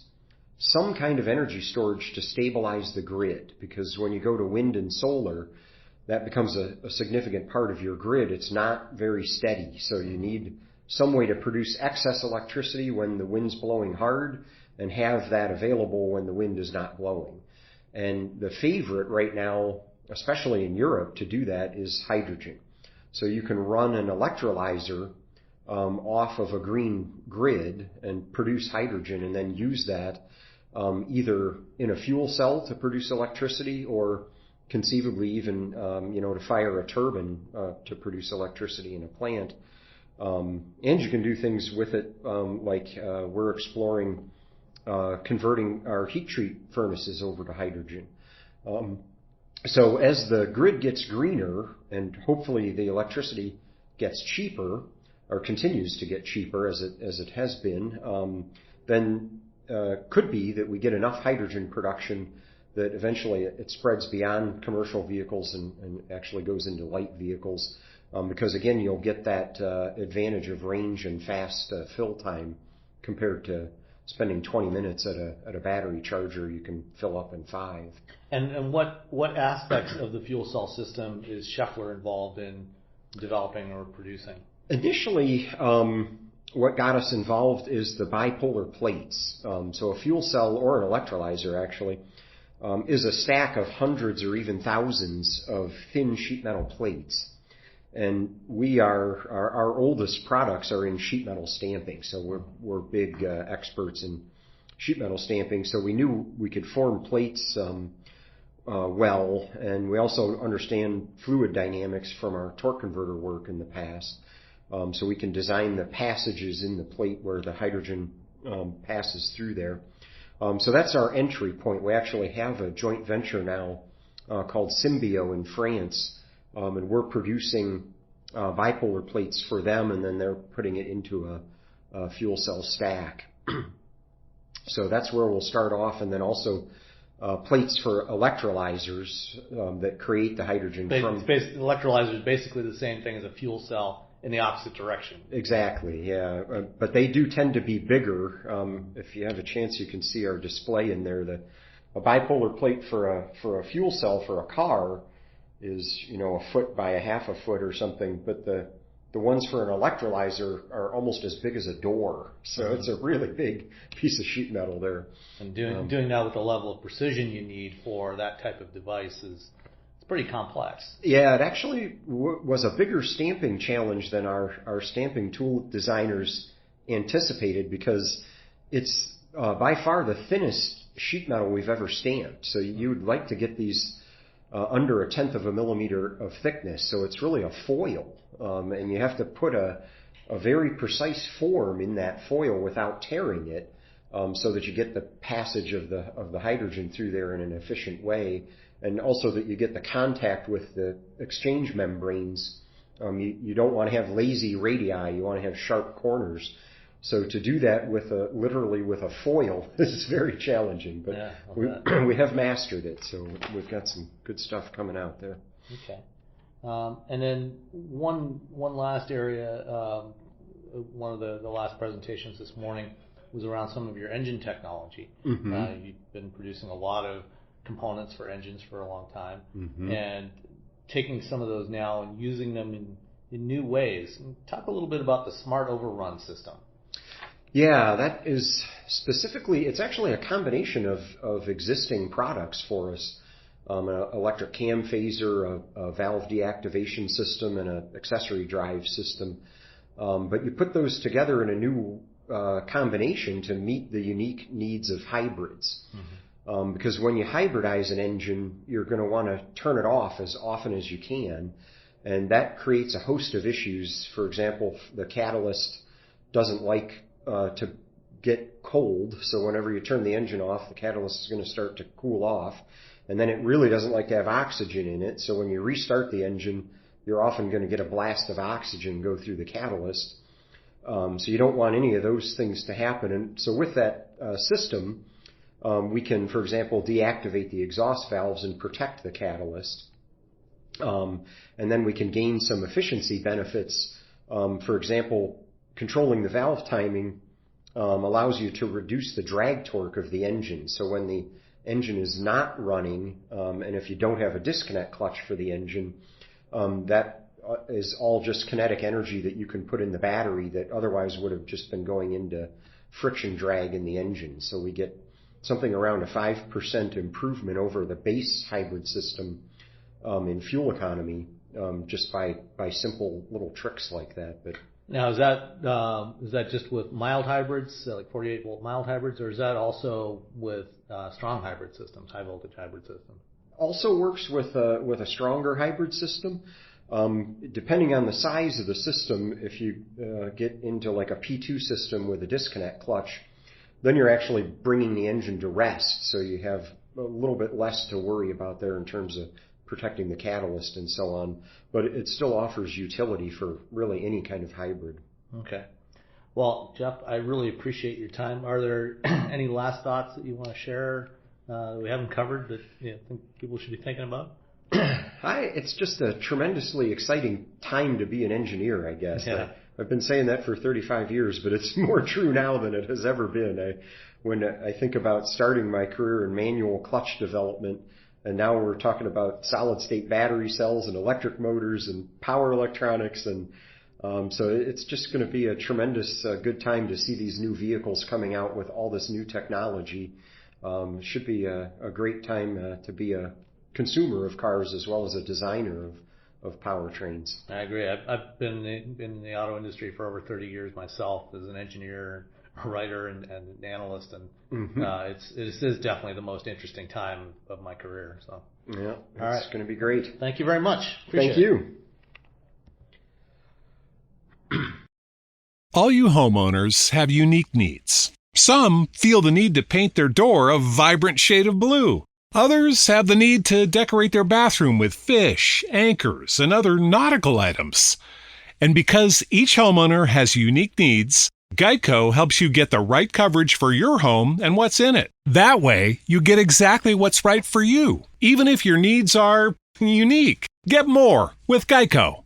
some kind of energy storage to stabilize the grid, because when you go to wind and solar, that becomes a significant part of your grid. It's not very steady, so you need some way to produce excess electricity when the wind's blowing hard and have that available when the wind is not blowing. And the favorite right now, especially in Europe, to do that is hydrogen. So you can run an electrolyzer off of a green grid and produce hydrogen, and then use that either in a fuel cell to produce electricity, or conceivably even to fire a turbine to produce electricity in a plant. And you can do things with it like we're exploring converting our heat treat furnaces over to hydrogen. So as the grid gets greener and hopefully the electricity gets cheaper, or continues to get cheaper as it has been, then could be that we get enough hydrogen production that eventually it spreads beyond commercial vehicles and actually goes into light vehicles, because again you'll get that advantage of range and fast fill time compared to spending 20 minutes at a battery charger you can fill up in 5. And what aspects of the fuel cell system is Schaeffler involved in developing or producing? Initially, what got us involved is the bipolar plates. So a fuel cell, or an electrolyzer actually, is a stack of hundreds or even thousands of thin sheet metal plates. And our oldest products are in sheet metal stamping, so we're big experts in sheet metal stamping. So we knew we could form plates well, and we also understand fluid dynamics from our torque converter work in the past. So we can design the passages in the plate where the hydrogen passes through there. So that's our entry point. We actually have a joint venture now called Symbio in France, and we're producing bipolar plates for them, and then they're putting it into a fuel cell stack. So that's where we'll start off, and then also plates for electrolyzers that create the hydrogen from... Electrolyzer is basically the same thing as a fuel cell in the opposite direction. Exactly, yeah. But they do tend to be bigger. If you have a chance, you can see our display in there. A bipolar plate for a fuel cell for a car is, a foot by a half a foot or something, but the ones for an electrolyzer are almost as big as a door. So it's a really big piece of sheet metal there. And doing that with the level of precision you need for that type of device is pretty complex. Yeah, it actually was a bigger stamping challenge than our stamping tool designers anticipated, because it's by far the thinnest sheet metal we've ever stamped. So you would like to get these under 1/10 of a millimeter of thickness. So it's really a foil, and you have to put a very precise form in that foil without tearing it, so that you get the passage of the hydrogen through there in an efficient way. And also that you get the contact with the exchange membranes. You don't want to have lazy radii. You want to have sharp corners. So to do that literally with a foil is very challenging. But yeah, we have mastered it. So we've got some good stuff coming out there. Okay. And then one last area, one of the last presentations this morning was around some of your engine technology. Mm-hmm. You've been producing a lot of components for engines for a long time, Mm-hmm. and taking some of those now and using them in new ways. Talk a little bit about the smart overrun system. Yeah, that is specifically, it's actually a combination of existing products for us. An electric cam phaser, a valve deactivation system, and an accessory drive system. But you put those together in a new combination to meet the unique needs of hybrids. Mm-hmm. Because when you hybridize an engine, you're going to want to turn it off as often as you can. And that creates a host of issues. For example, the catalyst doesn't like to get cold. So whenever you turn the engine off, the catalyst is going to start to cool off. And then it really doesn't like to have oxygen in it. So when you restart the engine, you're often going to get a blast of oxygen go through the catalyst. So you don't want any of those things to happen. And so with that system, we can, for example, deactivate the exhaust valves and protect the catalyst. And then we can gain some efficiency benefits. For example, controlling the valve timing allows you to reduce the drag torque of the engine. So when the engine is not running, and if you don't have a disconnect clutch for the engine, that is all just kinetic energy that you can put in the battery that otherwise would have just been going into friction drag in the engine. So we get something around a 5% improvement over the base hybrid system in fuel economy, just by simple little tricks like that. But now, is that just with mild hybrids, like 48-volt mild hybrids, or is that also with strong hybrid systems, high voltage hybrid systems? Also works with a stronger hybrid system. Depending on the size of the system, if you get into like a P2 system with a disconnect clutch, then you're actually bringing the engine to rest. So you have a little bit less to worry about there in terms of protecting the catalyst and so on. But it still offers utility for really any kind of hybrid. Okay. Well, Jeff, I really appreciate your time. Are there any last thoughts that you want to share that we haven't covered that you think people should be thinking about? It's just a tremendously exciting time to be an engineer, I guess. Yeah. I've been saying that for 35 years, but it's more true now than it has ever been. When I think about starting my career in manual clutch development, and now we're talking about solid-state battery cells and electric motors and power electronics, and so it's just going to be a tremendous good time to see these new vehicles coming out with all this new technology. Should be a great time to be a consumer of cars as well as a designer of powertrains. I agree. I've been in the auto industry for over 30 years myself as an engineer, a writer, and an analyst, and it is definitely the most interesting time of my career. So yeah, it's going to be great. Thank you very much. Thank you. All you homeowners have unique needs. Some feel the need to paint their door a vibrant shade of blue. Others have the need to decorate their bathroom with fish, anchors, and other nautical items. And because each homeowner has unique needs, Geico helps you get the right coverage for your home and what's in it. That way, you get exactly what's right for you, even if your needs are unique. Get more with Geico.